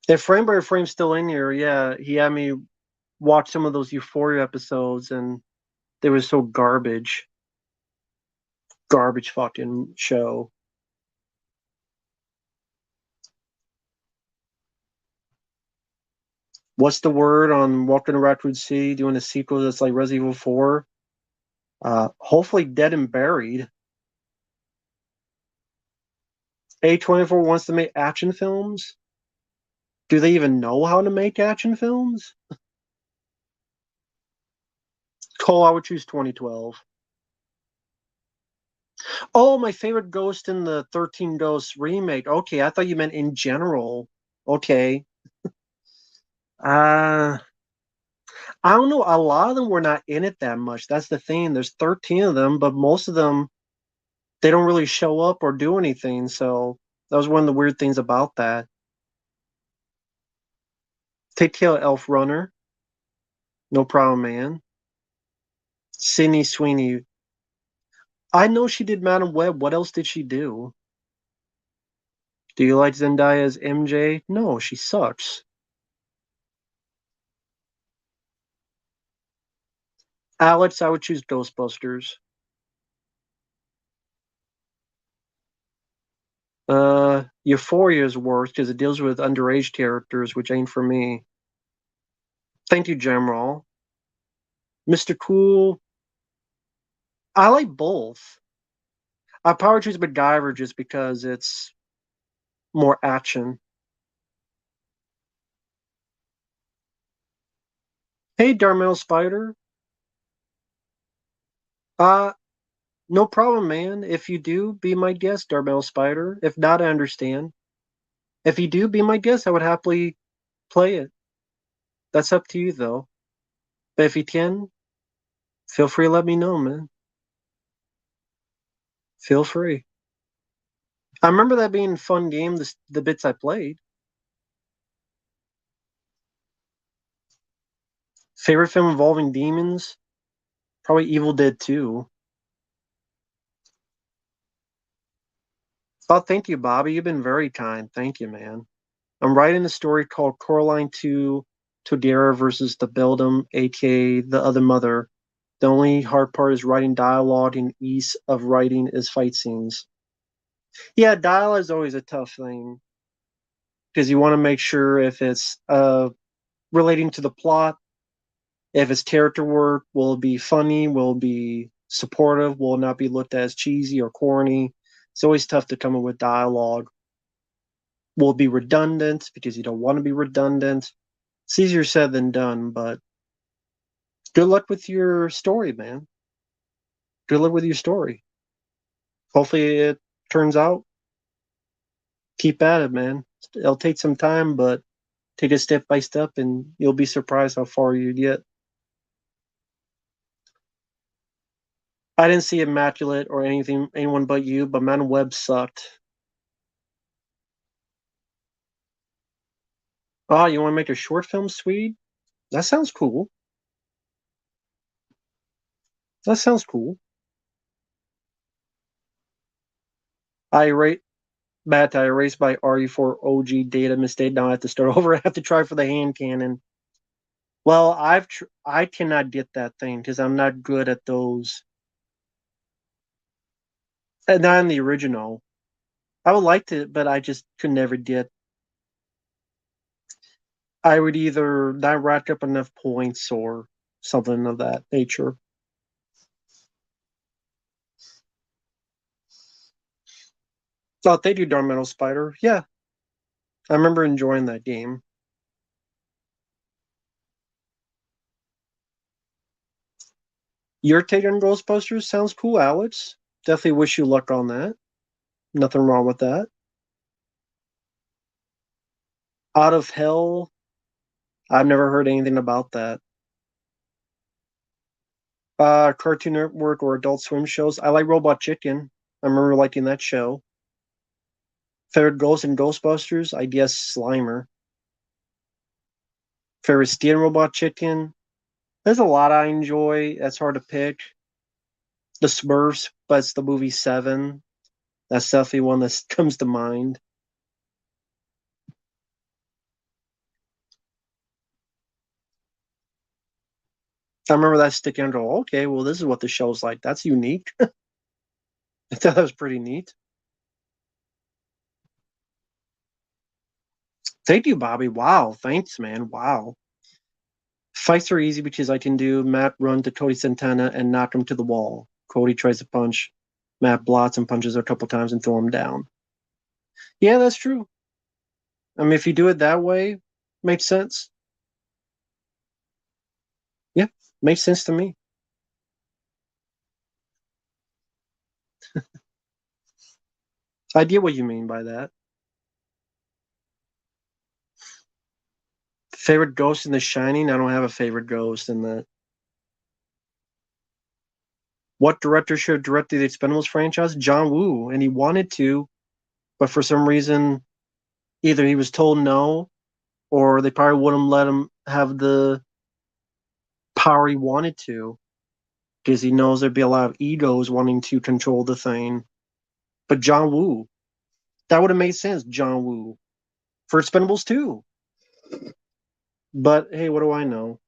If Frame by Frame's still in here, yeah, he had me watch some of those Euphoria episodes, and they were so garbage. Garbage fucking show. What's the word on Welcome to Raccoon City doing a sequel that's like Resident Evil 4? Hopefully Dead and Buried. A24 wants to make action films. Do they even know how to make action films? Cole, I would choose 2012. Oh, my favorite ghost in the 13 Ghosts remake. Okay, I thought you meant in general. Okay. Uh, I don't know. A lot of them were not in it that much. That's the thing. There's 13 of them, but most of them, they don't really show up or do anything. So that was one of the weird things about that. Take Tail Elf Runner. No problem, man. Sydney Sweeney. I know she did Madam Web. What else did she do? Do you like Zendaya as MJ? No, she sucks. Alex, I would choose Ghostbusters. Euphoria is worse because it deals with underage characters, which ain't for me. Thank you, Gemroll. Mr. Cool, I like both. I probably choose MacGyver just because it's more action. Hey, Darmel Spider. Uh, no problem, man. If you do, be my guest, Darmel Spider. If not, I understand. If you do, be my guest. I would happily play it. That's up to you, though. But if you can, feel free to let me know, man. Feel free. I remember that being a fun game, the bits I played. Favorite film involving demons? Probably Evil Dead 2. Oh, thank you, Bobby. You've been very kind. Thank you, man. I'm writing a story called Coraline 2 Todera versus the Beldam, aka the other mother. The only hard part is writing dialogue, and ease of writing is fight scenes. Yeah, dialogue is always a tough thing because you want to make sure if it's relating to the plot, if it's character work, will it be funny, will it be supportive, will it not be looked at as cheesy or corny. It's always tough to come up with dialogue. Will it be redundant because you don't want to be redundant? It's easier said than done, but good luck with your story, man. Good luck with your story. Hopefully it turns out. Keep at it, man. It'll take some time, but take it step by step and you'll be surprised how far you get. I didn't see Immaculate or anyone but you, but Man Web sucked. Oh, you want to make a short film, Swede? That sounds cool. That sounds cool. I rate Matt, I erased my RE4 OG data mistake. Now I have to start over. I have to try for the hand cannon. Well, I cannot get that thing because I'm not good at those. And not in the original. I would like to, but I just could never get. I would either not rack up enough points or something of that nature. Oh, they do Dark Metal Spider. Yeah, I remember enjoying that game. Your take on Ghostbusters sounds cool, Alex. Definitely wish you luck on that. Nothing wrong with that. Out of Hell, I've never heard anything about that. Cartoon Network or Adult Swim shows. I like Robot Chicken. I remember liking that show. Favorite Ghost and Ghostbusters? I guess Slimer. Favorite Steam Robot Chicken? There's a lot I enjoy. That's hard to pick. The Smurfs, but it's the movie Seven. That's definitely one that comes to mind. I remember that sticking out. Go, okay, well, this is what the show's like. That's unique. I thought that was pretty neat. Thank you, Bobby. Wow, thanks, man. Wow. Fights are easy because I can do Matt run to Cody's antenna and knock him to the wall. Cody tries to punch. Matt blots and punches a couple times and throw him down. Yeah, that's true. I mean, if you do it that way, makes sense. Yeah, makes sense to me. I get what you mean by that. Favorite ghost in The Shining? I don't have a favorite ghost in that. What director should have directed the Expendables franchise? John Woo, and he wanted to, but for some reason, either he was told no, or they probably wouldn't let him have the power he wanted to, because he knows there'd be a lot of egos wanting to control the thing. But John Woo, that would have made sense. John Woo for Expendables 2. But hey, what do I know?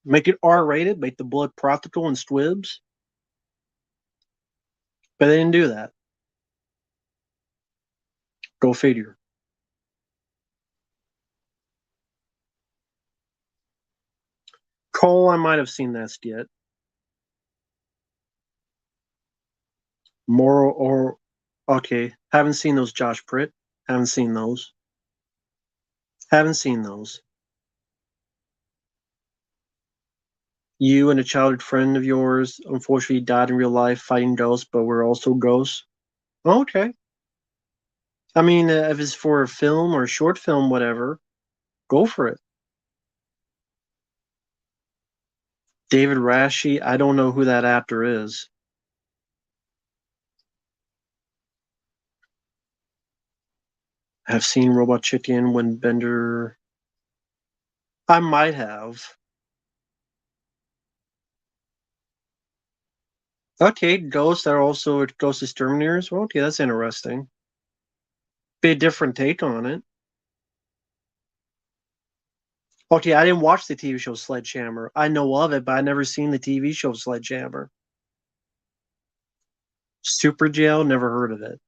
Make it R-rated, make the blood practical and squibs. But they didn't do that. Go figure. Cole, I might have seen that skit. Moral or okay, haven't seen those. Josh Pritt, haven't seen those. Haven't seen those. You and a childhood friend of yours unfortunately died in real life fighting ghosts, but we're also ghosts. Okay. I mean, if it's for a film or a short film, whatever, go for it. David Rashi, I don't know who that actor is. Have seen Robot Chicken when Bender. I might have. Okay, ghosts are also ghost exterminators. Well, okay, that's interesting. Be a different take on it. Okay, I didn't watch the TV show Sledgehammer. I know of it, but I never seen the TV show Sledgehammer. Super Jail, never heard of it.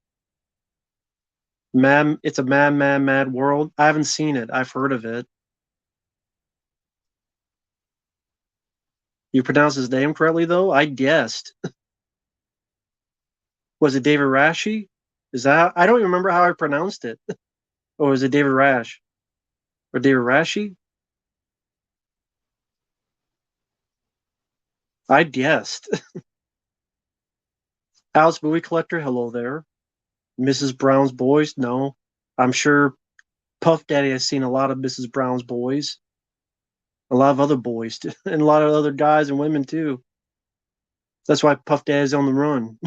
Mad, it's a mad world. I haven't seen it. I've heard of it. You pronounce his name correctly though? I guessed. Was it David Rashi? Is that I don't even remember how I pronounced it. Or was it David Rash? Or David Rashi? I guessed. Alice Movie Collector, hello there. Mrs. Brown's Boys, no. I'm sure Puff Daddy has seen a lot of Mrs. Brown's Boys. A lot of other boys too, and a lot of other guys and women too. That's why Puff Daddy's on the run.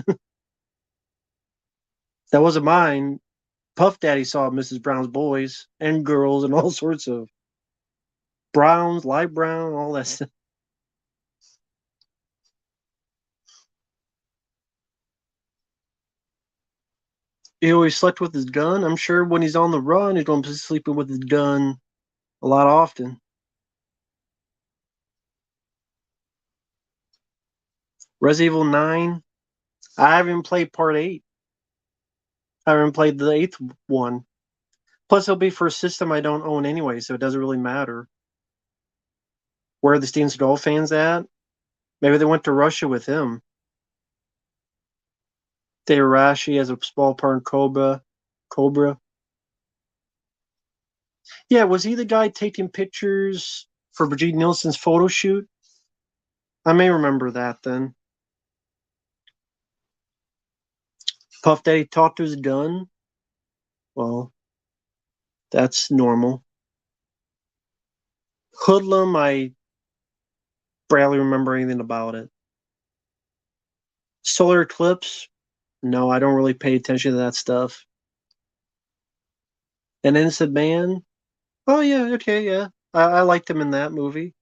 That wasn't mine. Puff Daddy saw Mrs. Brown's Boys and girls and all sorts of browns, light brown, all that stuff. He always slept with his gun. I'm sure when he's on the run, he's going to be sleeping with his gun a lot often. Resident Evil 9. I haven't played part 8. I haven't played the 8th one. Plus, it'll be for a system I don't own anyway, so it doesn't really matter. Where are the Steven Seagal fans at? Maybe they went to Russia with him. Deirashi has a small part in Cobra. Cobra. Yeah, was he the guy taking pictures for Brigitte Nielsen's photo shoot? I may remember that then. Puff Daddy talked to his gun. Well, that's normal. Hoodlum, I barely remember anything about it. Solar Eclipse, no, I don't really pay attention to that stuff. An Innocent Man, oh yeah, okay, yeah. I liked him in that movie.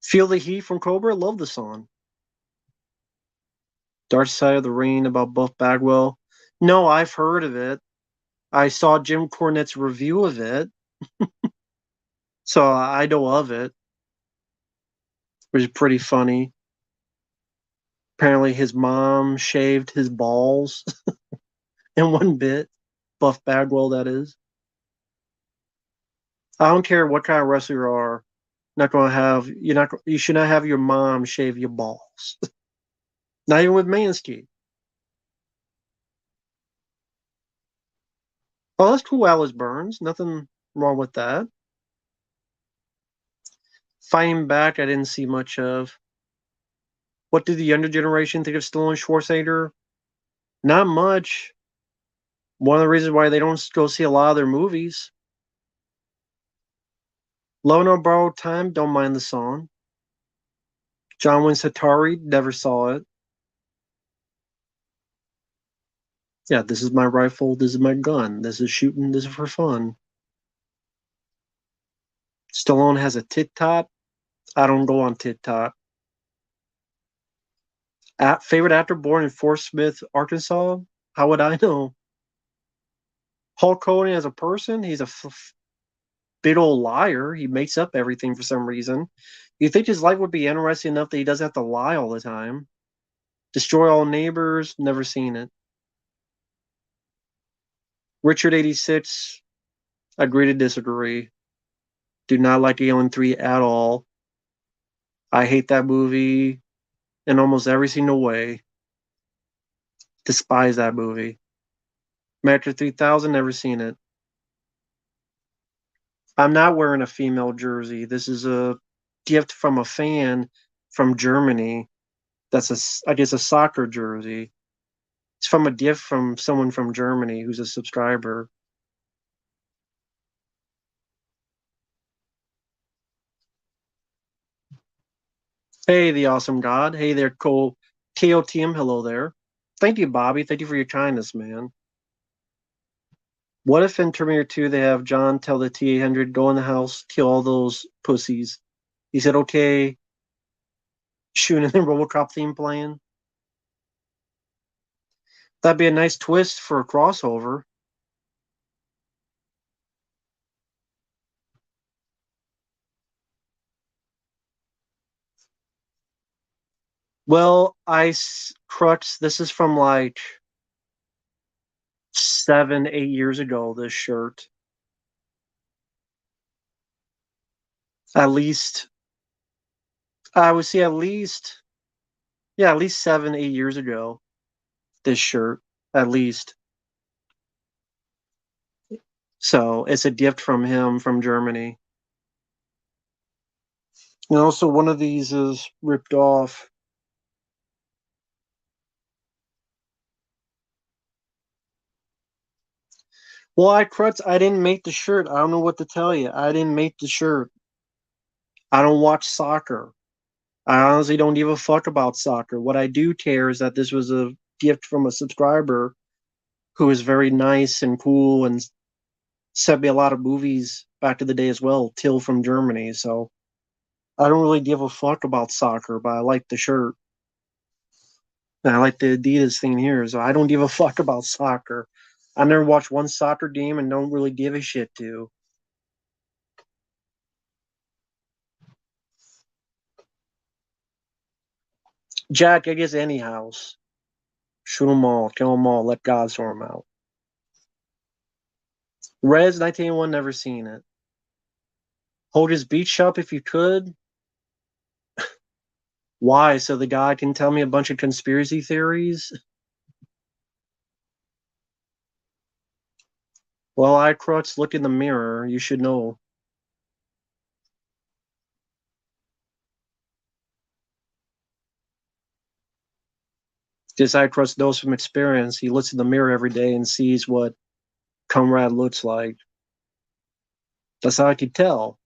Feel the Heat from Cobra, love the song. Dark Side of the Ring about Buff Bagwell. No, I've heard of it. I saw Jim Cornette's review of it, so I know of it, which is pretty funny. Apparently, his mom shaved his balls. in one bit. Buff Bagwell, that is. I don't care what kind of wrestler you are. Not gonna have you're not you should not have your mom shave your balls. Not even with Manscaped. Oh, that's cool, Alice Burns. Nothing wrong with that. Fighting back, I didn't see much of. What did the younger generation think of Stallone and Schwarzenegger? Not much. One of the reasons why they don't go see a lot of their movies. Love No Borrowed Time, don't mind the song. John Wayne's Hatari, never saw it. Yeah, this is my rifle, this is my gun, this is shooting, this is for fun. Stallone has a TikTok. I don't go on TikTok. Favorite actor born in Fort Smith, Arkansas? How would I know? Hulk Hogan as a person, he's a big old liar. He makes up everything for some reason. You think his life would be interesting enough that he doesn't have to lie all the time? Destroy All Neighbors, never seen it. Richard 86, agree to disagree. Do not like Alien 3 at all. I hate that movie in almost every single way. Despise that movie. Matrix 3000, never seen it. I'm not wearing a female jersey. This is a gift from a fan from Germany. That's I guess a soccer jersey. It's from a gift from someone from Germany who's a subscriber. Hey, the awesome God. Hey there, Cole. KOTM, hello there. Thank you, Bobby. Thank you for your kindness, man. What if in Terminator 2 they have John tell the T-800, go in the house, kill all those pussies? He said, okay, shooting the Robocop theme playing. That'd be a nice twist for a crossover. Well, Crux, this is from like 7, 8 years ago, this shirt. At least, I would say at least 7, 8 years ago, this shirt, at least. So it's a gift from him from Germany. And also, one of these is ripped off. Well, I didn't make the shirt. I don't know what to tell you. I didn't make the shirt. I don't watch soccer. I honestly don't give a fuck about soccer. What I do care is that this was a gift from a subscriber who is very nice and cool and sent me a lot of movies back in the day as well, Till from Germany. So I don't really give a fuck about soccer, but I like the shirt. And I like the Adidas thing here. So I don't give a fuck about soccer. I never watched one soccer game and don't really give a shit to. Jack, I guess any house. Shoot them all, kill them all, let God sort them out. Rez 1981, never seen it. Hold his beach shop if you could. Why? So the guy can tell me a bunch of conspiracy theories? Well, I crutch, look in the mirror. You should know. This I crutch knows from experience. He looks in the mirror every day and sees what Comrade looks like. That's how I could tell.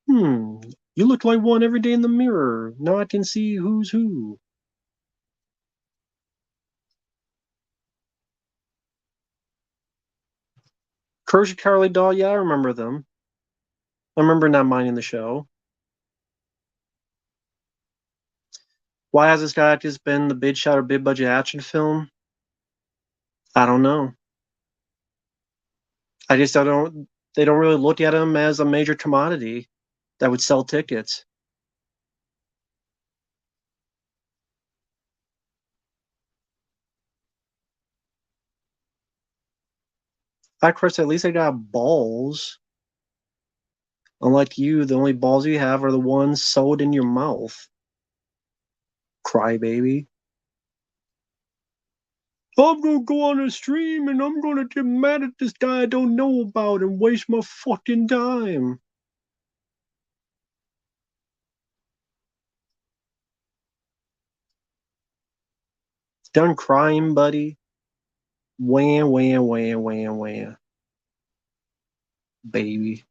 Hmm, you look like one every day in the mirror. Now I can see who's who. Courage and Carly Doll, yeah, I remember them. I remember not minding the show. Why has this guy just been the big shot or big budget action film? I don't know. I just don't. They don't really look at him as a major commodity that would sell tickets. Hi, Chris. At least I got balls. Unlike you, the only balls you have are the ones sewed in your mouth. Crybaby. I'm gonna go on a stream and I'm gonna get mad at this guy I don't know about and waste my fucking time. Done crying, buddy. Wham, wham, wham, wham, wham. Baby.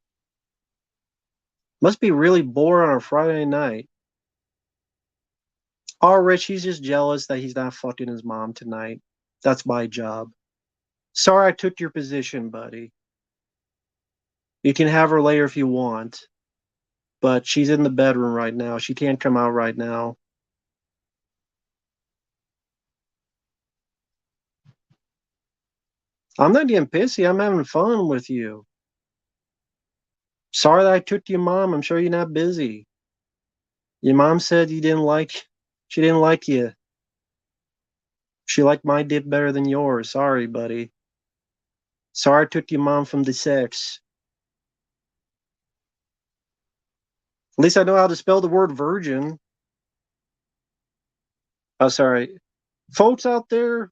Must be really bored on a Friday night. Oh, Rich, he's just jealous that he's not fucking his mom tonight. That's my job. Sorry I took your position, buddy. You can have her later if you want, but she's in the bedroom right now. She can't come out right now. I'm not getting pissy. I'm having fun with you. Sorry that I took your mom. I'm sure you're not busy. Your mom said she didn't like you. She liked my dip better than yours. Sorry, buddy. Sorry I took your mom from the sex. At least I know how to spell the word virgin. Oh, sorry. Folks out there,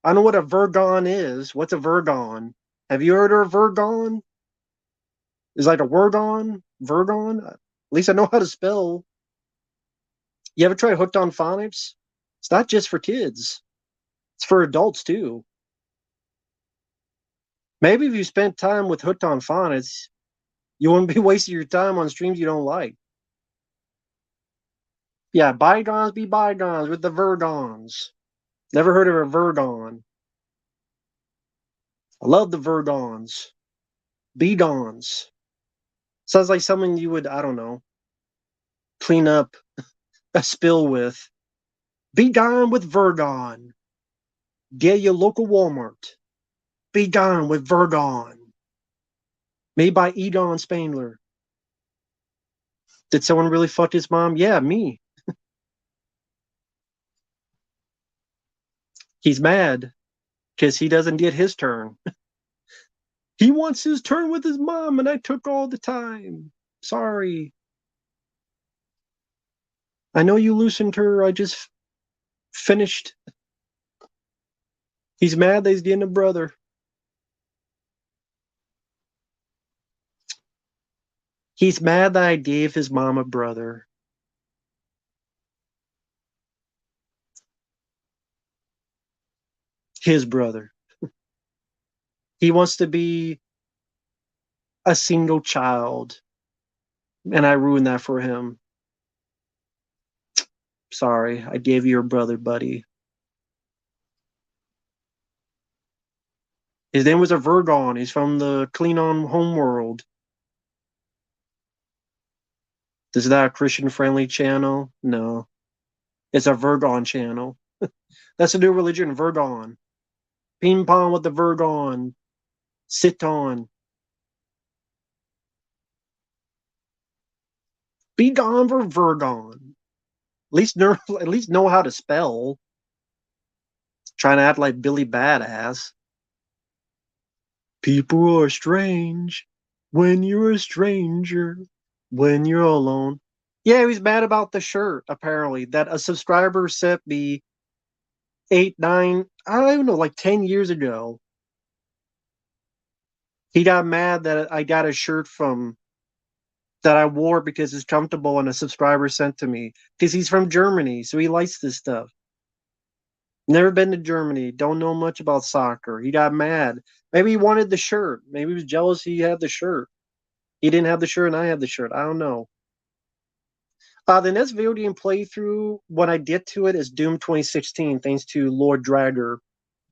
I know what a virgon is. What's a virgon? Have you heard of a virgon? Is like a wordon? Virgon? At least I know how to spell. You ever try hooked on phonics? It's not just for kids. It's for adults too. Maybe if you spent time with hooked on phonics, you wouldn't be wasting your time on streams you don't like. Yeah, bygones be bygones with the Verdons. Never heard of a Verdon. I love the Verdons. Bedons. Sounds like someone you would, I don't know, clean up a spill with. Be gone with Verdon. Get your local Walmart. Be gone with Verdon. Made by Egon Spangler. Did someone really fuck his mom? Yeah, me. He's mad because he doesn't get his turn. He wants his turn with his mom, and I took all the time. Sorry. I know you loosened her. I just finished. He's mad that he's getting a brother. He's mad that I gave his mom a brother. His brother. He wants to be a single child, and I ruined that for him. Sorry, I gave you a brother, buddy. His name was a Virgon. He's from the Clean On Homeworld. Is that a Christian-friendly channel? No. It's a Virgon channel. That's a new religion, Virgon. Ping pong with the Virgon. Sit on. Be gone for Virgon. At least know how to spell. Trying to act like Billy Badass. People are strange when you're a stranger, when you're alone. Yeah, he was mad about the shirt, apparently, that a subscriber sent me 8, 9, I don't know, like 10 years ago. He got mad that I got a shirt from that I wore because it's comfortable and a subscriber sent to me. Because he's from Germany, so he likes this stuff. Never been to Germany, don't know much about soccer. He got mad. Maybe he wanted the shirt. Maybe he was jealous he had the shirt. He didn't have the shirt and I had the shirt. I don't know. The next video game playthrough, when I get to it, is Doom 2016, thanks to Lord Dragger.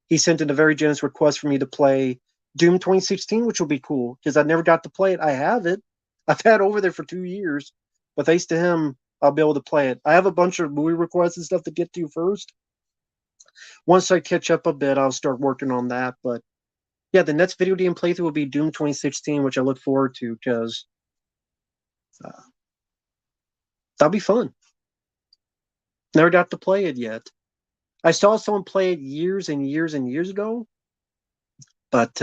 He sent in a very generous request for me to play Doom 2016, which will be cool because I never got to play it. I have it. I've had it over there for 2 years, but thanks to him, I'll be able to play it. I have a bunch of movie requests and stuff to get to first. Once I catch up a bit, I'll start working on that. But yeah, the next video game playthrough will be Doom 2016, which I look forward to because uh, that'll be fun. Never got to play it yet. I saw someone play it years and years and years ago, but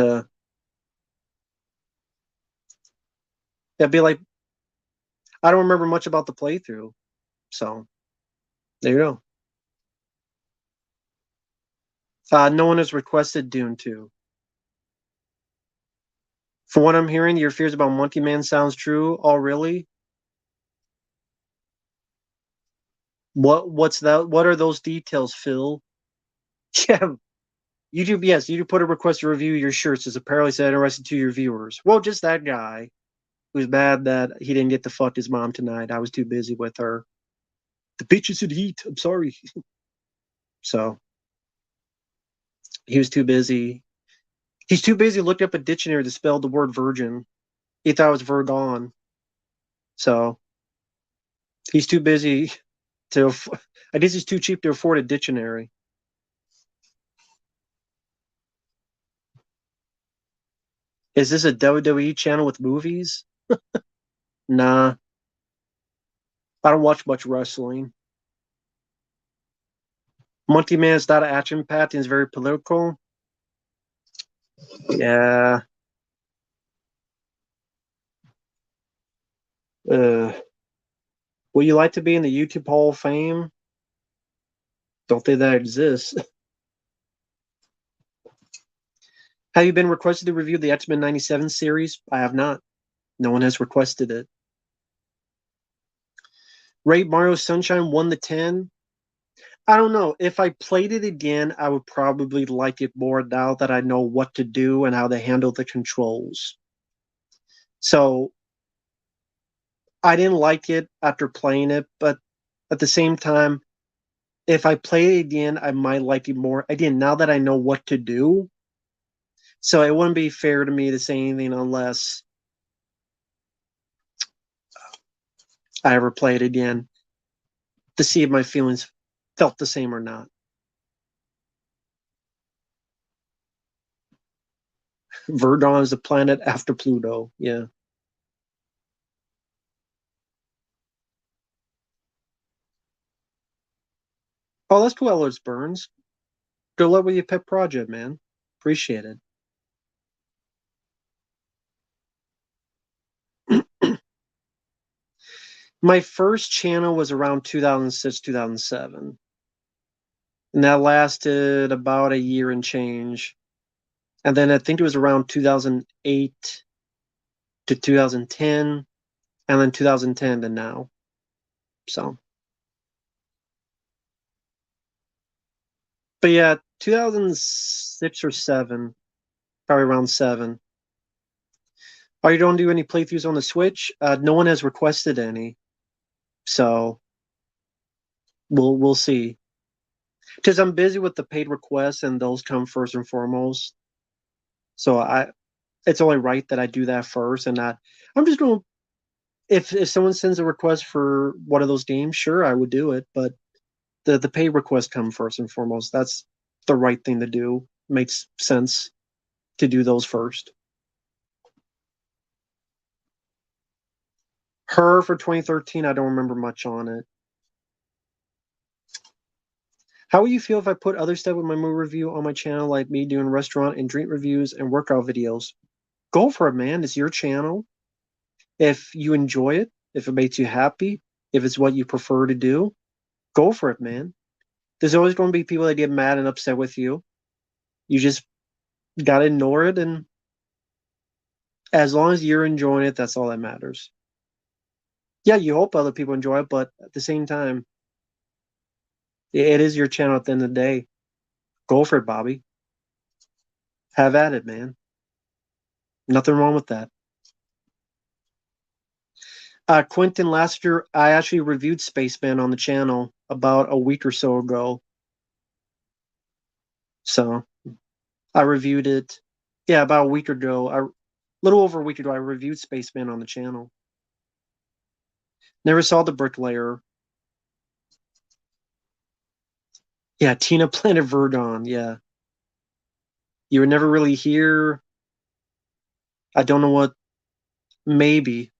That'd be like I don't remember much about the playthrough, so there you go. No one has requested Dune 2. From what I'm hearing, your fears about Monkey Man sounds true. Oh, really? What's that? What are those details, Phil? Yeah, YouTube. Yes, YouTube put a request to review your shirts as apparently said interested to your viewers. Well, just that guy who's mad that he didn't get to fuck his mom tonight. I was too busy with her. The bitches in heat. I'm sorry. So he was too busy. He's too busy looking up a dictionary to spell the word virgin. He thought it was Virgon. So he's too busy to. I guess he's too cheap to afford a dictionary. Is this a WWE channel with movies? Nah, I don't watch much wrestling. Monkey Man is not an action packed and is very political. Yeah. Uh, would you like to be in the YouTube Hall of Fame? Don't think that exists. Have you been requested to review the X-Men 97 series? I have not. No one has requested it. Rate Mario Sunshine 1 to 10. I don't know. If I played it again, I would probably like it more now that I know what to do and how to handle the controls. So I didn't like it after playing it, but at the same time, if I play it again, I might like it more. Again, now that I know what to do. So it wouldn't be fair to me to say anything unless I ever play it again to see if my feelings felt the same or not. Verdon is a planet after Pluto. Yeah. Oh, that's cool, Ellis Burns. Good luck with your pet project, man. Appreciate it. My first channel was around 2006, 2007. And that lasted about a year and change. And then I think it was around 2008 to 2010, and then 2010 to now. So, but yeah, 2006 or seven, probably around seven. Are you don't do any playthroughs on the Switch? No one has requested any, so we'll see. Because I'm busy with the paid requests, and those come first and foremost. So it's only right that I do that first, and not. I'm just going. If someone sends a request for one of those games, sure, I would do it. But the pay request come first and foremost. That's the right thing to do. Makes sense to do those first. Her for 2013, I don't remember much on it. How would you feel if I put other stuff with my movie review on my channel, like me doing restaurant and drink reviews and workout videos? Go for it, man. It's your channel. If you enjoy it, if it makes you happy, if it's what you prefer to do, go for it, man. There's always going to be people that get mad and upset with you. You just got to ignore it. And as long as you're enjoying it, that's all that matters. Yeah, you hope other people enjoy it, but at the same time, it is your channel at the end of the day. Go for it, Bobby. Have at it, man. Nothing wrong with that. Quentin, last year I actually reviewed Spaceman on the channel about a week or so ago. So I reviewed it. Yeah, about a week ago. A little over a week ago, I reviewed Spaceman on the channel. Never saw The Bricklayer. Yeah, Tina Planet Verdon. Yeah. You were never really here. I don't know what. Maybe.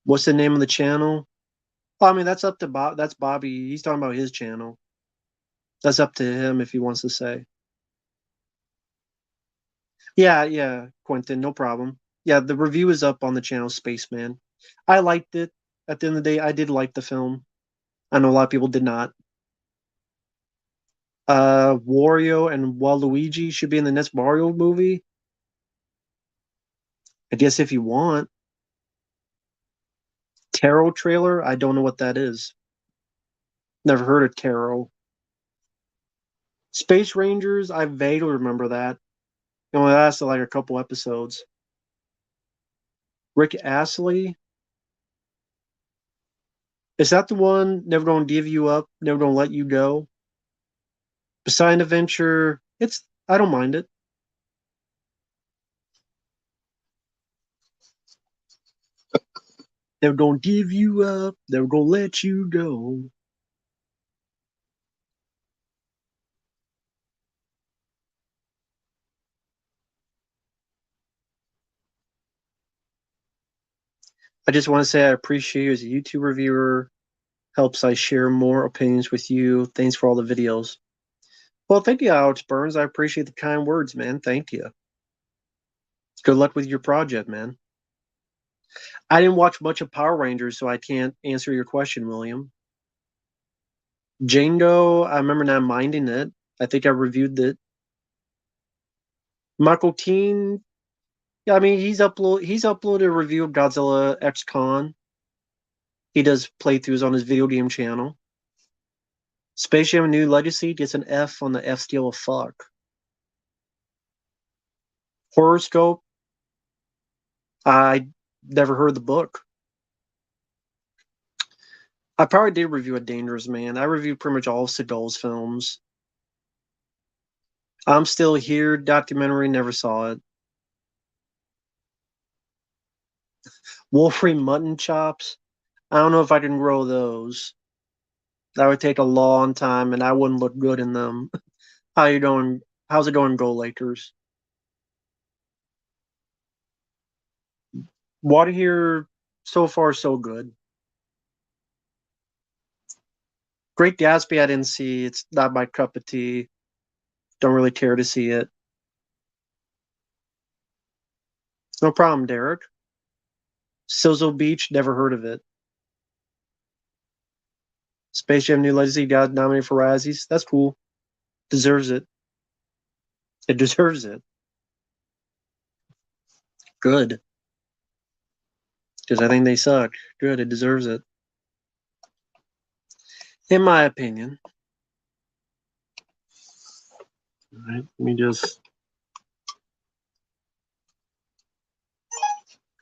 What's the name of the channel? Oh, I mean, that's up to Bob. That's Bobby. He's talking about his channel. That's up to him if he wants to say. Yeah, yeah, Quentin, no problem. Yeah, the review is up on the channel Spaceman. I liked it. At the end of the day, I did like the film. I know a lot of people did not. Wario and Waluigi should be in the next Mario movie. I guess if you want. Tarot trailer? I don't know what that is. Never heard of Tarot. Space Rangers? I vaguely remember that. It only lasted like a couple episodes. Rick Astley? Is that the one? Never gonna give you up, never gonna let you go. Beside Adventure, I don't mind it. Never gonna give you up, never gonna let you go. I just want to say I appreciate you as a YouTube reviewer. Helps I share more opinions with you. Thanks for all the videos. Well, thank you, Alex Burns. I appreciate the kind words, man. Thank you. Good luck with your project, man. I didn't watch much of Power Rangers, so I can't answer your question, William. Django, I remember not minding it. I think I reviewed it. Michael Keane, yeah, I mean he's uploaded a review of Godzilla X Con. He does playthroughs on his video game channel. Space Jam: A New Legacy gets an F on the F scale of fuck. Horoscope, I never heard the book. I probably did review A Dangerous Man. I reviewed pretty much all of Seagal's films. I'm Still Here documentary, never saw it. Wolverine mutton chops, I don't know if I can grow those. That would take a long time, and I wouldn't look good in them. How you doing? How's it going, Go Lakers? Water here, so far so good. Great Gatsby, I didn't see. It's not my cup of tea. Don't really care to see it. No problem, Derek. Sizzle Beach, never heard of it. Space Jam: New Legacy got nominated for Razzies. That's cool. Deserves it. It deserves it. Good. Because I think they suck. Good. It deserves it. In my opinion. All right. Let me just.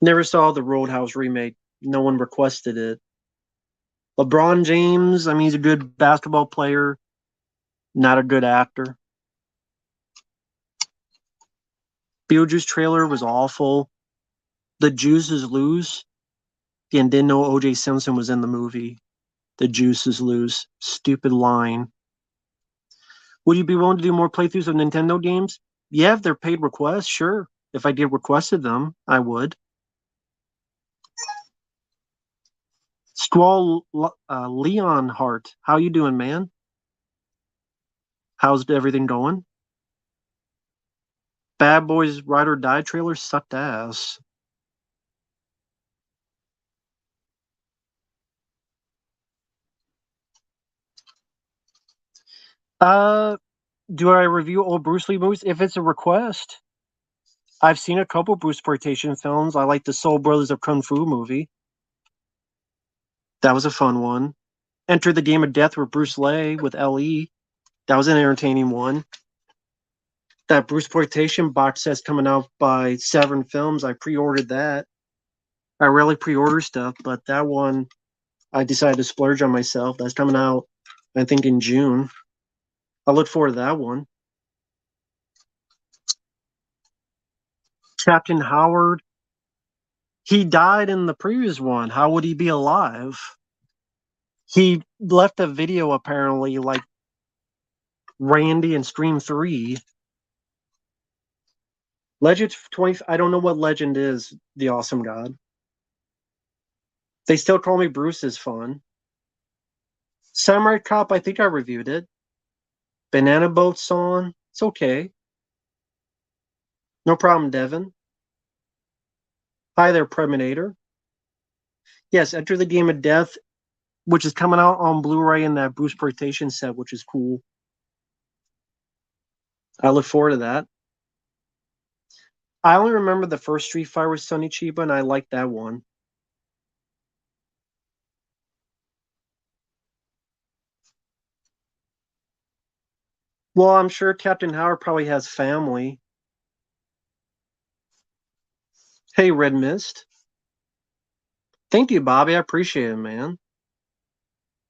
Never saw the Roadhouse remake. No one requested it. LeBron James, I mean, he's a good basketball player, not a good actor. Beetlejuice trailer was awful. The Juice is Loose. And didn't know O.J. Simpson was in the movie. The Juice is Loose. Stupid line. Would you be willing to do more playthroughs of Nintendo games? Yeah, if they're paid requests, sure. If I did requested them, I would. Squall Leon Hart, how you doing, man? How's everything going? Bad Boys Ride or Die trailer sucked ass. Uh, do I review old Bruce Lee movies? If it's a request. I've seen a couple Bruce Exploitation films. I like the Soul Brothers of Kung Fu movie. That was a fun one. Enter the Game of Death with Bruce Lee with L.E. That was an entertaining one. That Bruce Exploitation box set's coming out by Severn Films. I pre-ordered that. I rarely pre-order stuff, but that one I decided to splurge on myself. That's coming out, I think, in June. I look forward to that one. Captain Howard. He died in the previous one. How would he be alive? He left a video apparently like Randy and Stream 3. Legend 20. I don't know what Legend is, the Awesome God. They still call me Bruce is fun. Samurai Cop, I think I reviewed it. Banana Boat Song, it's okay. No problem, Devin. Hi there, Preminator. Yes, Enter the Game of Death, which is coming out on Blu-ray in that Bruce Exploitation set, which is cool. I look forward to that. I only remember the first Street Fighter with Sonny Chiba, and I liked that one. Well, I'm sure Captain Howard probably has family. Hey, Red Mist. Thank you, Bobby. I appreciate it, man.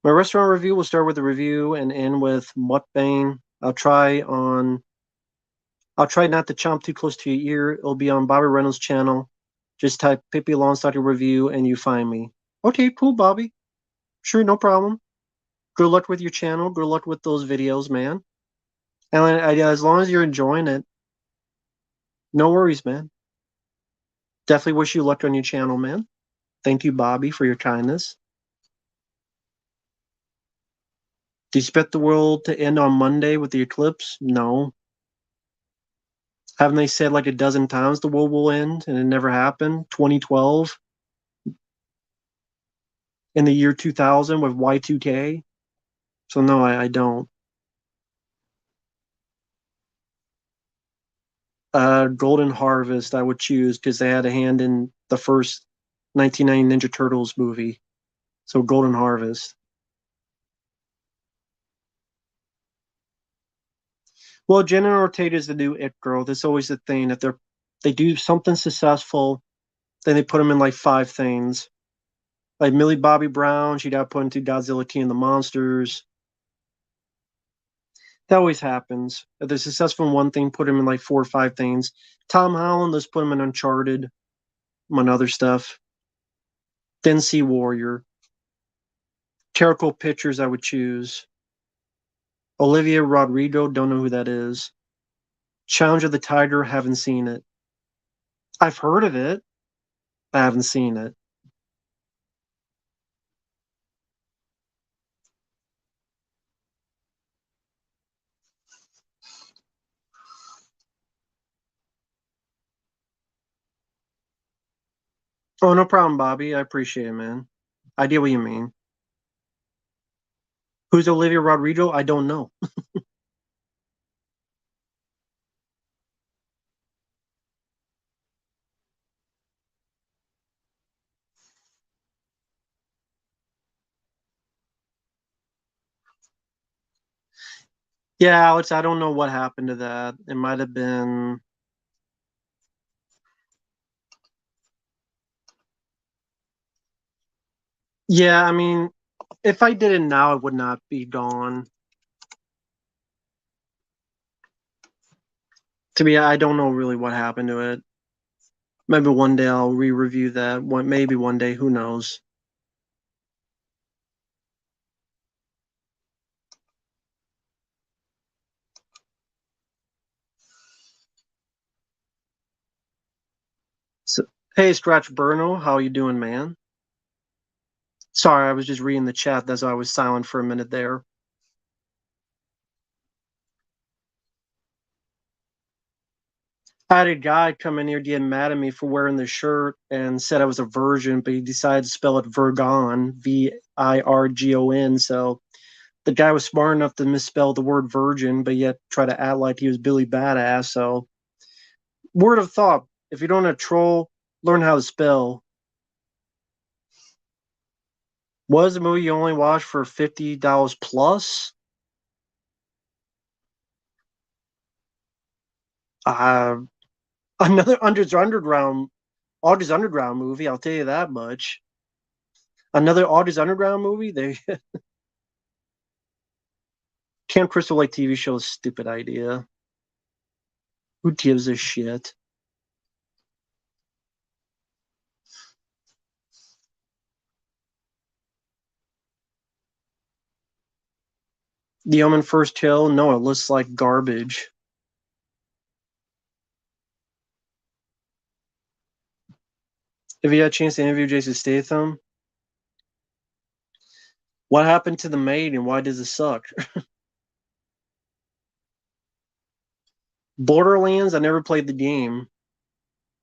My restaurant review will start with a review and end with mukbang. I'll try not to chomp too close to your ear. It'll be on Bobby Reynolds' channel. Just type Pippi Longstocking review and you find me. Okay, cool, Bobby. Sure, no problem. Good luck with your channel. Good luck with those videos, man. And as long as you're enjoying it, no worries, man. Definitely wish you luck on your channel, man. Thank you, Bobby, for your kindness. Do you expect the world to end on Monday with the eclipse? No. Haven't they said like a dozen times the world will end and it never happened? 2012, in the year 2000 with Y2K? So no, I don't. Golden Harvest, I would choose because they had a hand in the first 1990 Ninja Turtles movie. So Golden Harvest. Well, Jenna Ortega is the new it girl. That's always the thing. If they do something successful, then they put them in like five things. Like Millie Bobby Brown, she got put into Godzilla King of the Monsters. That always happens. If they're successful in one thing, put them in like four or five things. Tom Holland, let's put him in Uncharted, among other stuff. Then Sea Warrior. Terrible Pictures, I would choose. Olivia Rodrigo, don't know who that is. Challenge of the Tiger, haven't seen it. I've heard of it, I haven't seen it. Oh, no problem, Bobby. I appreciate it, man. I get what you mean. Who's Olivia Rodrigo? I don't know. Yeah, Alex, I don't know what happened to that. It might have been. Yeah, I mean, if I did it now, it would not be gone. To me, I don't know really what happened to it. Maybe one day I'll re-review that. Maybe one day, who knows? So, hey, Scratch Burno, how you doing, man? Sorry, I was just reading the chat. That's why I was silent for a minute there. I had a guy come in here getting mad at me for wearing the shirt and said I was a virgin, but he decided to spell it Virgon, Virgon. So the guy was smart enough to misspell the word virgin, but yet try to act like he was Billy Badass. So, word of thought: if you don't want to troll, learn how to spell. What is the movie you only watch for $50 plus? Uh, Another August Underground movie. I'll tell you that much. Another August Underground movie. They Camp Crystal Lake TV show is a stupid idea. Who gives a shit? The Omen First Kill. No, it looks like garbage. If you had a chance to interview Jason Statham, what happened to the maid and why does it suck? Borderlands. I never played the game.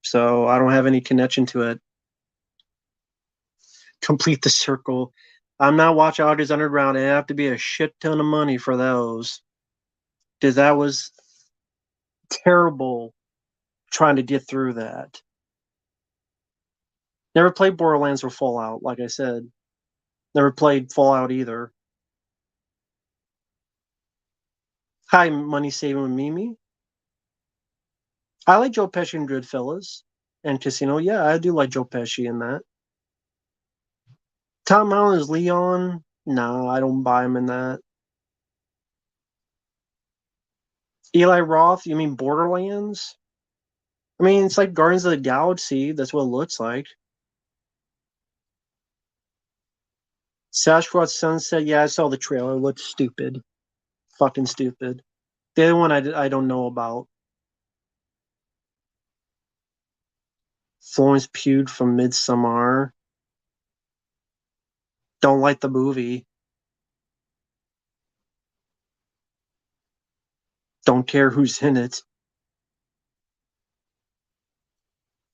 so I don't have any connection to it. Complete the circle. I'm not watching Audrey's Underground. It have to be a shit ton of money for those, because that was terrible trying to get through that. Never played Borderlands or Fallout, like I said. Never played Fallout either. Hi, Money Saving with Mimi. I like Joe Pesci in Goodfellas and Casino. Yeah, I do like Joe Pesci in that. Tom Holland is Leon. No, I don't buy him in that. Eli Roth, you mean Borderlands? I mean, it's like Guardians of the Galaxy. That's what it looks like. Sasquatch Sunset. Yeah, I saw the trailer. It looked stupid. Fucking stupid. The other one I don't know about. Florence Pugh from Midsommar. Don't like the movie. Don't care who's in it.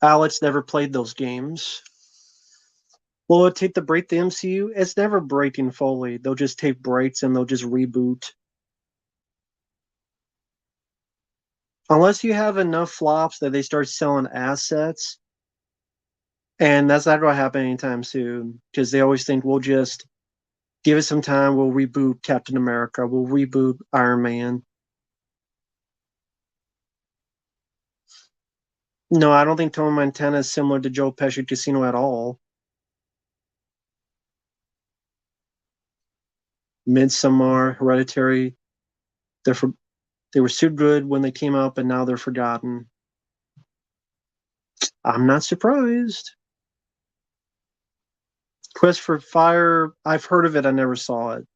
Alex never played those games. Will it take the break the MCU? It's never breaking fully. They'll just take breaks and they'll just reboot. Unless you have enough flops that they start selling assets, and that's not going to happen anytime soon because they always think we'll just give it some time. We'll reboot Captain America. We'll reboot Iron Man. No, I don't think Tony Montana is similar to Joe Pesci Casino at all. Midsommar, Hereditary, they're for, they were so good when they came out, but now they're forgotten. I'm not surprised. Quest for Fire, I've heard of it. I never saw it.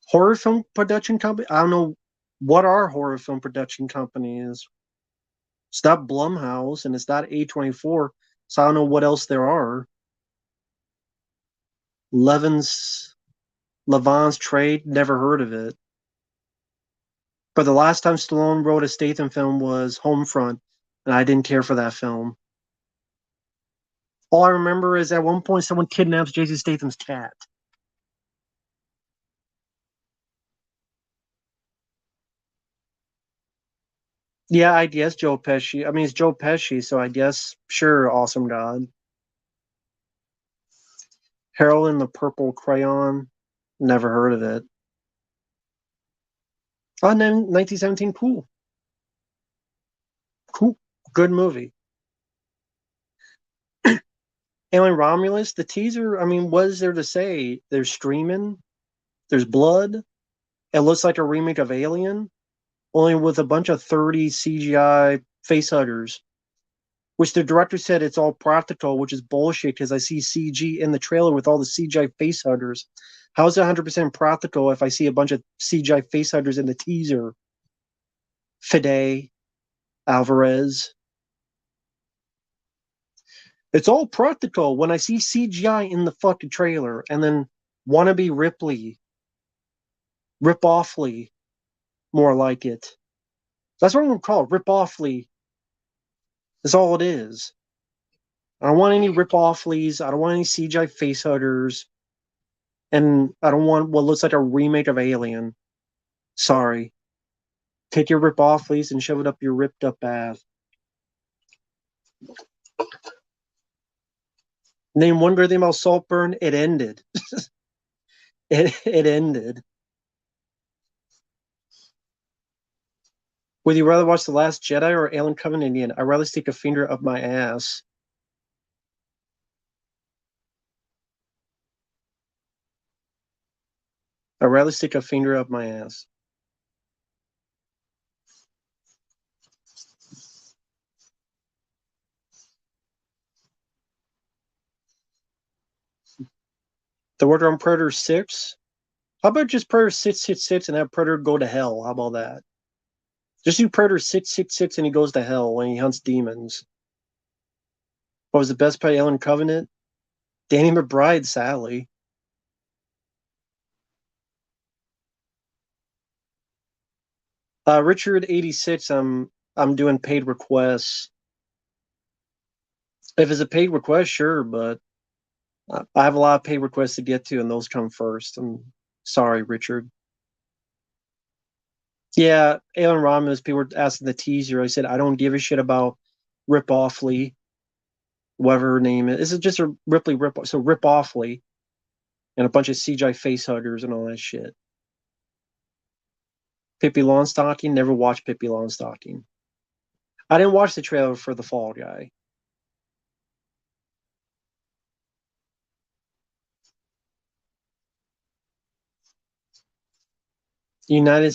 Horror film production company? I don't know what are horror film production companies. It's not Blumhouse and it's not A24, so I don't know what else there are. Levin's Trade, never heard of it. But the last time Stallone wrote a Statham film was Homefront, and I didn't care for that film. All I remember is at one point someone kidnaps Jason Statham's cat. Yeah, I guess Joe Pesci. I mean, it's Joe Pesci, so I guess, sure, awesome God. Harold and the Purple Crayon, never heard of it. Oh, and then 1917, cool. Cool. Good movie. Alien Romulus, the teaser, I mean, what is there to say? There's streaming, there's blood. It looks like a remake of Alien, only with a bunch of 30 CGI face huggers, which the director said it's all practical, which is bullshit because I see CG in the trailer with all the CGI face huggers. How is it 100% practical if I see a bunch of CGI face huggers in the teaser? Fede, Alvarez. It's all practical when I see CGI in the fucking trailer and then wannabe Ripley, Rip Offly, more like it. That's what I'm gonna call it, Rip Offly. That's all it is. I don't want any Rip Offleys. I don't want any CGI face huggers. And I don't want what looks like a remake of Alien. Sorry. Take your Rip Offleys and shove it up your ripped up ass. Name one good thing about Saltburn. It ended. It ended. Would you rather watch The Last Jedi or Alien Covenant again? I'd rather stick a finger up my ass. I'd rather stick a finger up my ass. The word on Predator 6? How about just Predator 666 and have Predator go to hell? How about that? Just do Predator 666 and he goes to hell when he hunts demons. What was the best part of Alien Covenant? Danny McBride, Sally. Richard 86. I'm doing paid requests. If it's a paid request, sure, but I have a lot of paid requests to get to, and those come first. I'm sorry, Richard. Yeah, Alan Ramos, people were asking the teaser. I said, I don't give a shit about Rip Offly, whatever her name is. This is just a Ripley Rip, so Rip Offly, and a bunch of CGI face huggers and all that shit. Pippi Longstocking, never watched Pippi Longstocking. I didn't watch the trailer for The Fall Guy. United,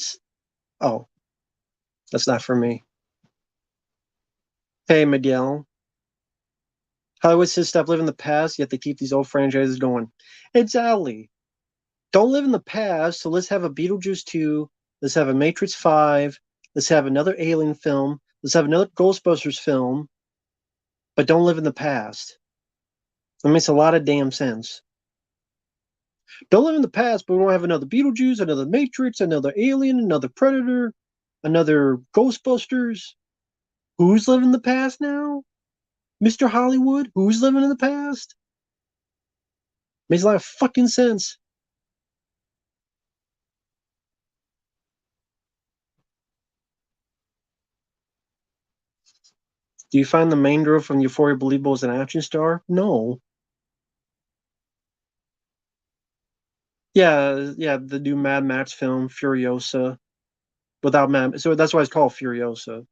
oh, that's not for me. Hey, Miguel. Hollywood says stop living in the past, yet they keep these old franchises going. Exactly. Don't live in the past, so let's have a Beetlejuice 2, let's have a Matrix 5, let's have another Alien film, let's have another Ghostbusters film, but don't live in the past. That makes a lot of damn sense. Don't live in the past, but we don't have another Beetlejuice, another Matrix, another Alien, another Predator, another Ghostbusters. Who's living in the past now? Mr. Hollywood? Who's living in the past? Makes a lot of fucking sense. Do you find the main girl from Euphoria believable as an action star? No. Yeah, yeah, the new Mad Max film, Furiosa, without Mad. So that's why it's called Furiosa.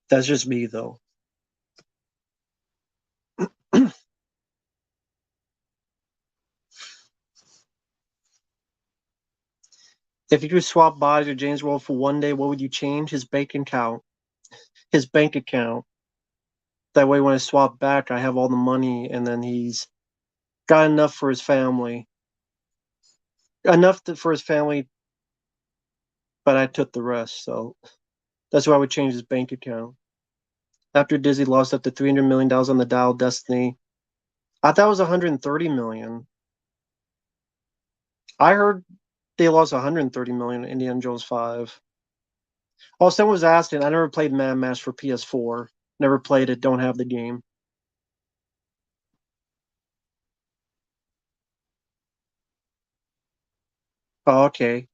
That's just me, though. If you could swap bodies with James World for one day, what would you change? His bank account. His bank account. That way, when I swap back, I have all the money, and then he's got enough for his family. For his family, but I took the rest. So that's why I would change his bank account. After Disney lost up to $300 million on the Dial of Destiny, I thought it was 130 million. I heard they lost 130 million in Indiana Jones 5. Oh, someone was asking. I never played Mad Max for PS4. Never played it. Don't have the game. Oh, okay.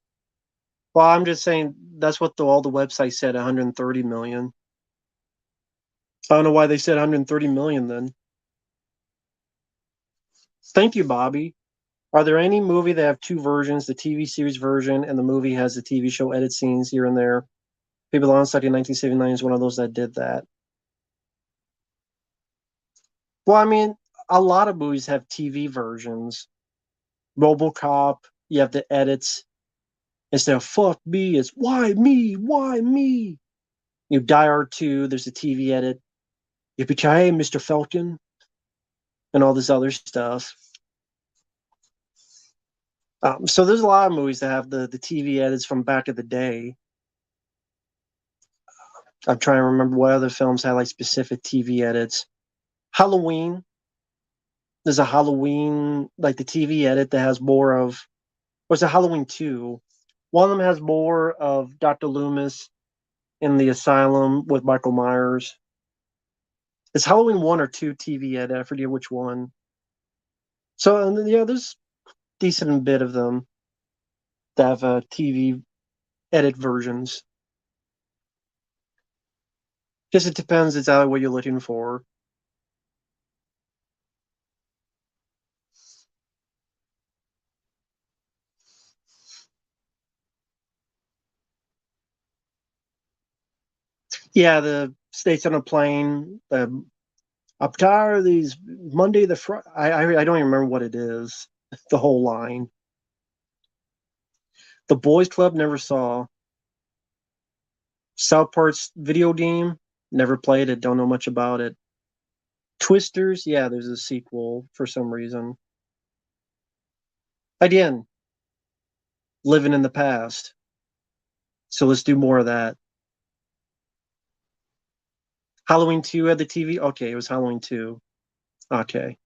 Well, I'm just saying that's what all the websites said. 130 million. I don't know why they said 130 million then. Thank you, Bobby. Are there any movie that have two versions, the TV series version and the movie has the TV show edit scenes here and there? People on Study in 1979 is one of those that did that. Well, I mean, a lot of movies have TV versions. RoboCop, you have the edits. Instead of fuck me, it's why me? Why me? You Die R2, there's a TV edit. Yippee Mr. Falcon, and all this other stuff. So there's a lot of movies that have the TV edits from back of the day. I'm trying to remember what other films had like specific TV edits. Halloween, there's a Halloween, like the TV edit that has more of, or it's a Halloween 2. One of them has more of Dr. Loomis in the asylum with Michael Myers. It's Halloween 1 or 2 TV edit. I forget which one. So, and yeah, there's decent bit of them that have TV edit versions. Just it depends exactly what you're looking for. Yeah, the states on a plane. I'm tired of these Monday the Friday. I don't even remember what it is. The whole line. The Boys Club never saw. South Park's video game never played it. Don't know much about it. Twisters, yeah, there's a sequel for some reason. Again, living in the past. So let's do more of that. Halloween 2 had the TV. Okay, it was Halloween 2. Okay.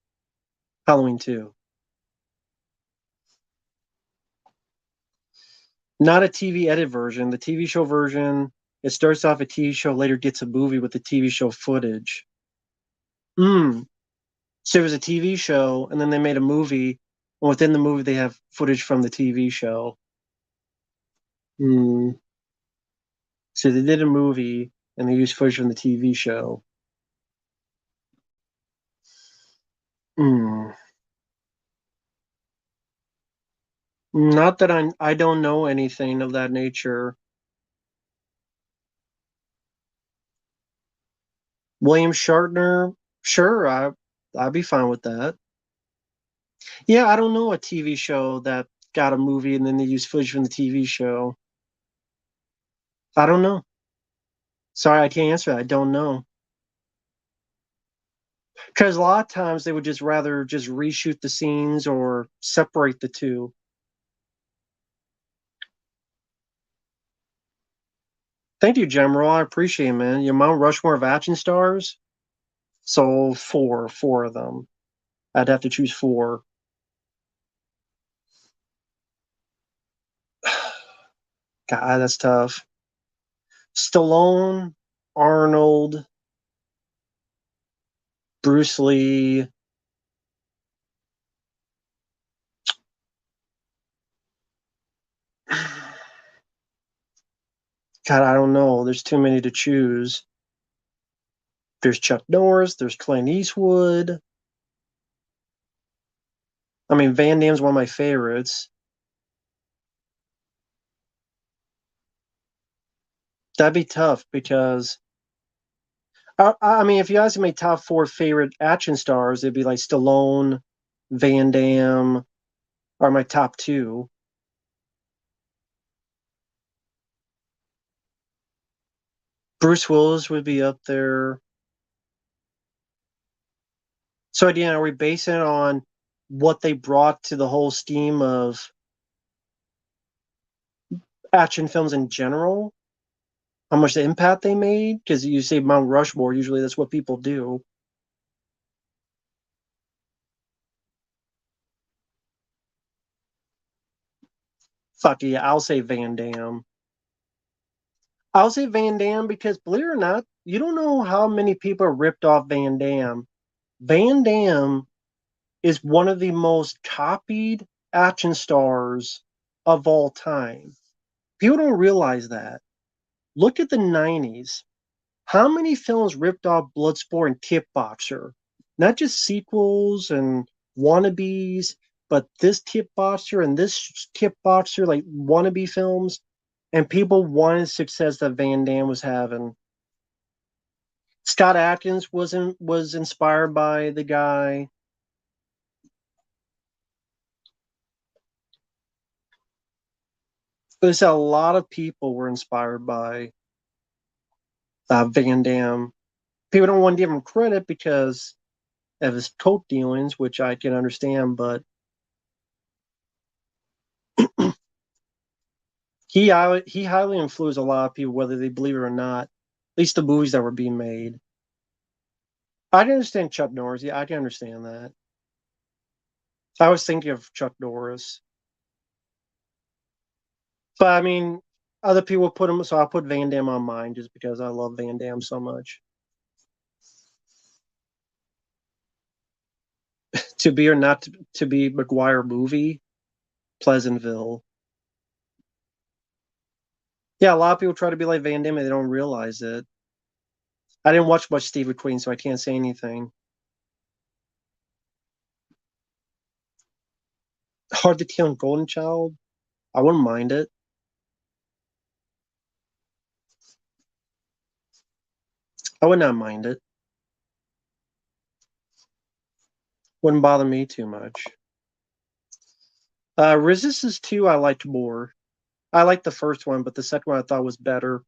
Halloween 2. Not a TV edit version. The TV show version, it starts off a TV show, later gets a movie with the TV show footage. Mm. So it was a TV show, and then they made a movie, and within the movie, they have footage from the TV show. Mm. So they did a movie, and they used footage from the TV show. Mm. Not that I don't know anything of that nature. William Shatner, sure, I'd be fine with that. Yeah, I don't know a TV show that got a movie and then they used footage from the TV show. I don't know. Sorry, I can't answer that. I don't know. Because a lot of times they would just rather just reshoot the scenes or separate the two. Thank you, General. I appreciate it, man. Your Mount Rushmore of action stars? So four of them. I'd have to choose four. God, that's tough. Stallone, Arnold, Bruce Lee. God, I don't know. There's too many to choose. There's Chuck Norris. There's Clint Eastwood. I mean, Van Damme's one of my favorites. That'd be tough because I mean, if you ask me my top four favorite action stars, it'd be like Stallone, Van Damme are my top two. Bruce Willis would be up there. So again, are we basing it on what they brought to the whole scheme of action films in general? How much the impact they made? Because you say Mount Rushmore, usually that's what people do. Fuck yeah, I'll say Van Damme. I'll say Van Damme because believe it or not, you don't know how many people ripped off Van Damme. Van Damme is one of the most copied action stars of all time. People don't realize that. Look at the 90s. How many films ripped off Bloodsport and Kickboxer? Not just sequels and wannabes, but this Kickboxer and this Kickboxer, like wannabe films. And people wanted success that Van Damme was having. Scott Atkins was inspired by the guy. There's a lot of people were inspired by Van Damme. People don't want to give him credit because of his coke dealings, which I can understand, but he highly influenced a lot of people, whether they believe it or not. At least the movies that were being made. I can understand Chuck Norris. Yeah, I can understand that. I was thinking of Chuck Norris, but I mean, other people put him. So I put Van Damme on mine just because I love Van Damme so much. To be or not to be McGuire movie, Pleasantville. Yeah, a lot of people try to be like Van Damme and they don't realize it. I didn't watch much Steve McQueen, so I can't say anything. Hard to Kill and Golden Child. I wouldn't mind it. I would not mind it. Wouldn't bother me too much. Resistance 2, I liked more. I liked the first one, but the second one I thought was better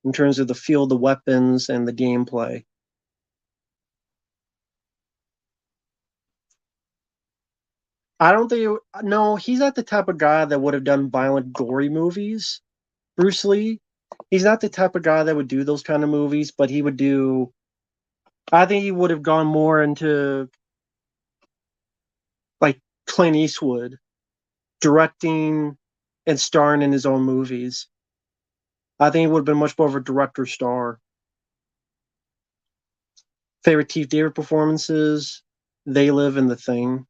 in terms of the feel of the weapons and the gameplay. I don't think, no, he's not the type of guy that would have done violent, gory movies. Bruce Lee, he's not the type of guy that would do those kind of movies, but he would do, I think he would have gone more into like Clint Eastwood, directing, and starring in his own movies. I think he would have been much more of a director star. Favorite Keith David performances? They Live in The Thing.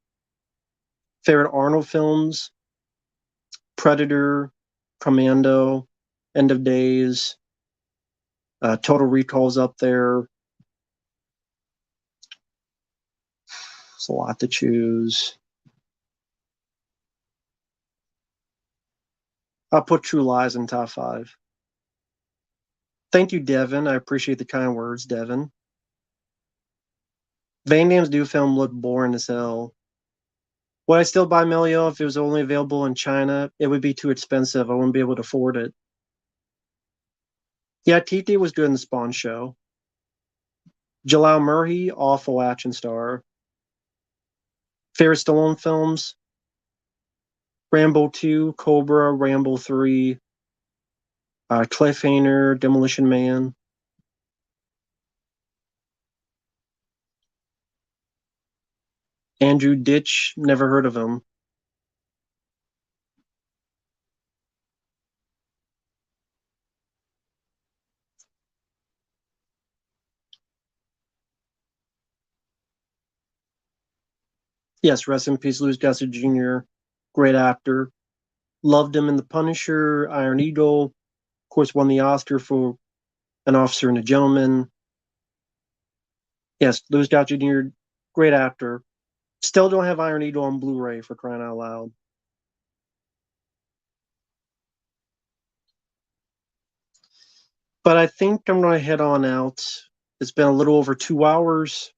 Favorite Arnold films? Predator, Commando, End of Days, Total Recall's up there. It's a lot to choose. I'll put True Lies in top five. Thank you, Devin. I appreciate the kind words, Devin. Van Damme's new film looked boring as hell. Would I still buy Melio if it was only available in China? It would be too expensive. I wouldn't be able to afford it. Yeah, Titi was good in the Spawn show. Jalal Murray, awful action star. Favorite Stallone films? Rambo 2, Cobra, Rambo 3, Cliffhanger, Demolition Man. Andrew Ditch, never heard of him. Yes, rest in peace, Louis Gossett Jr., great actor. Loved him in The Punisher, Iron Eagle. Of course, won the Oscar for An Officer and a Gentleman. Yes, Louis Gossett Jr., great actor. Still don't have Iron Eagle on Blu-ray, for crying out loud. But I think I'm going to head on out. It's been a little over 2 hours.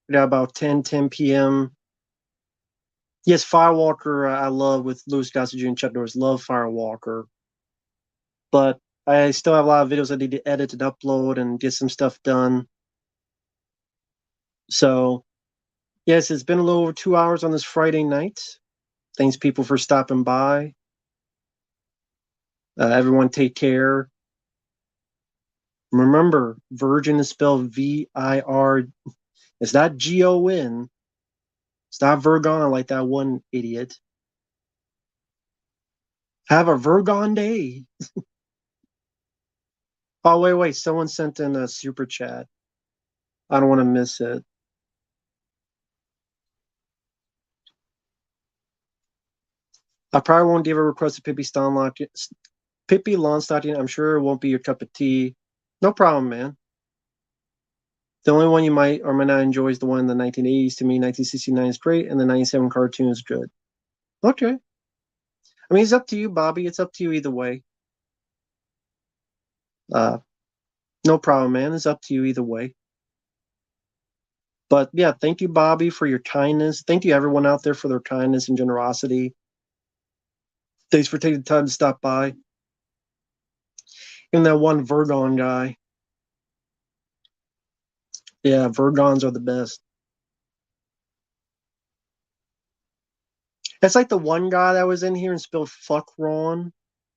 We got about 10 p.m. Yes, Firewalker, I love with Louis Gossett Jr. and Chuck Norris. Love Firewalker. But I still have a lot of videos I need to edit and upload and get some stuff done. So, yes, it's been a little over 2 hours on this Friday night. Thanks, people, for stopping by. Everyone, take care. Remember, Virgin is spelled V-I-R. It's not G-O-N. It's not Virgon like that one idiot. Have a Virgon day. Oh, wait. Someone sent in a super chat. I don't want to miss it. I probably won't give a request to Pippi Longstocking. I'm sure it won't be your cup of tea. No problem, man. The only one you might or might not enjoy is the one in the 1980s. To me, 1969 is great, and the 97 cartoon is good. Okay. I mean, it's up to you, Bobby. It's up to you either way. Uh, no problem, man. It's up to you either way. But yeah, thank you, Bobby, for your kindness. Thank you, everyone out there, for their kindness and generosity. Thanks for taking the time to stop by. And that one Virgon guy. Yeah, Virgons are the best. It's like the one guy that was in here and spelled fuck wrong.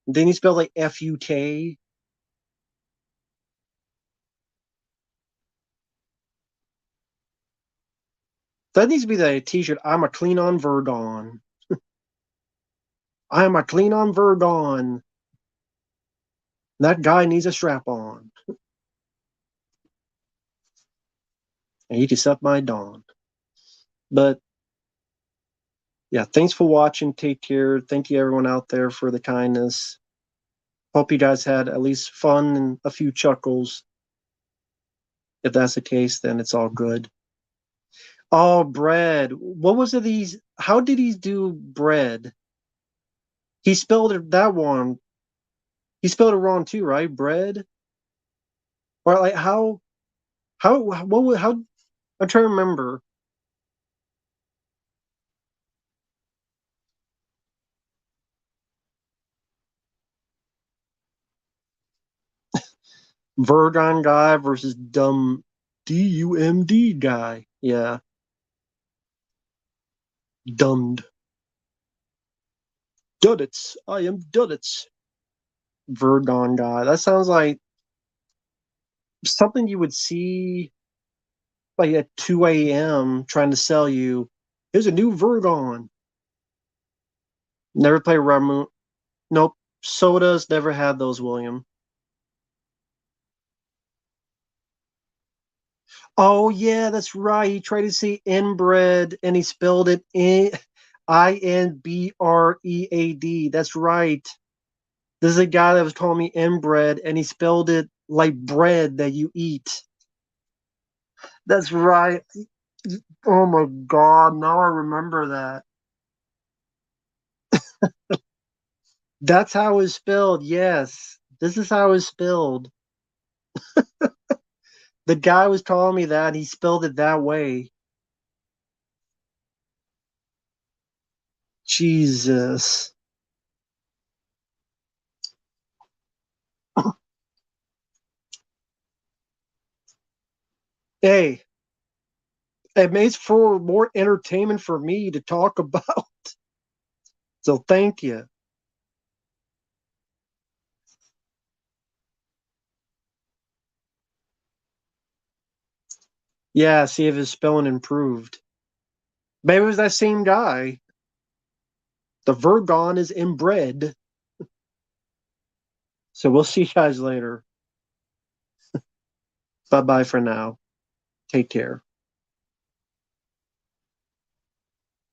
Then he spelled like F-U-K. That needs to be the t-shirt. I'm a clean on Virgon. I'm a clean on Virgon. That guy needs a strap on. And he can suck my dawn. But yeah, thanks for watching. Take care. Thank you, everyone out there, for the kindness. Hope you guys had at least fun and a few chuckles. If that's the case, then it's all good. Oh, bread. What was it? How did he do bread? He spelled it that one. He spelled it wrong too, right? Bread. Or like how I'm trying to remember. Virgon guy versus dumb D-U-M-D guy. Yeah. Dumbed. Duddits. I am Duddits. Virgon guy. That sounds like something you would see like at 2 a.m. trying to sell you. Here's a new Virgon. Never play Ramu. Nope. Sodas never had those, William. Oh yeah, that's right. He tried to say inbred and he spelled it Inbread. That's right. This is a guy that was calling me inbred and he spelled it like bread that you eat. That's right. Oh my god, now I remember that. That's how it's spelled. Yes. This is how it's spelled. The guy was telling me that he spelled it that way. Jesus. Hey, it makes for more entertainment for me to talk about. So thank you. Yeah, see if his spelling improved. Maybe it was that same guy. The Virgon is inbred. So we'll see you guys later. Bye bye for now. Take care.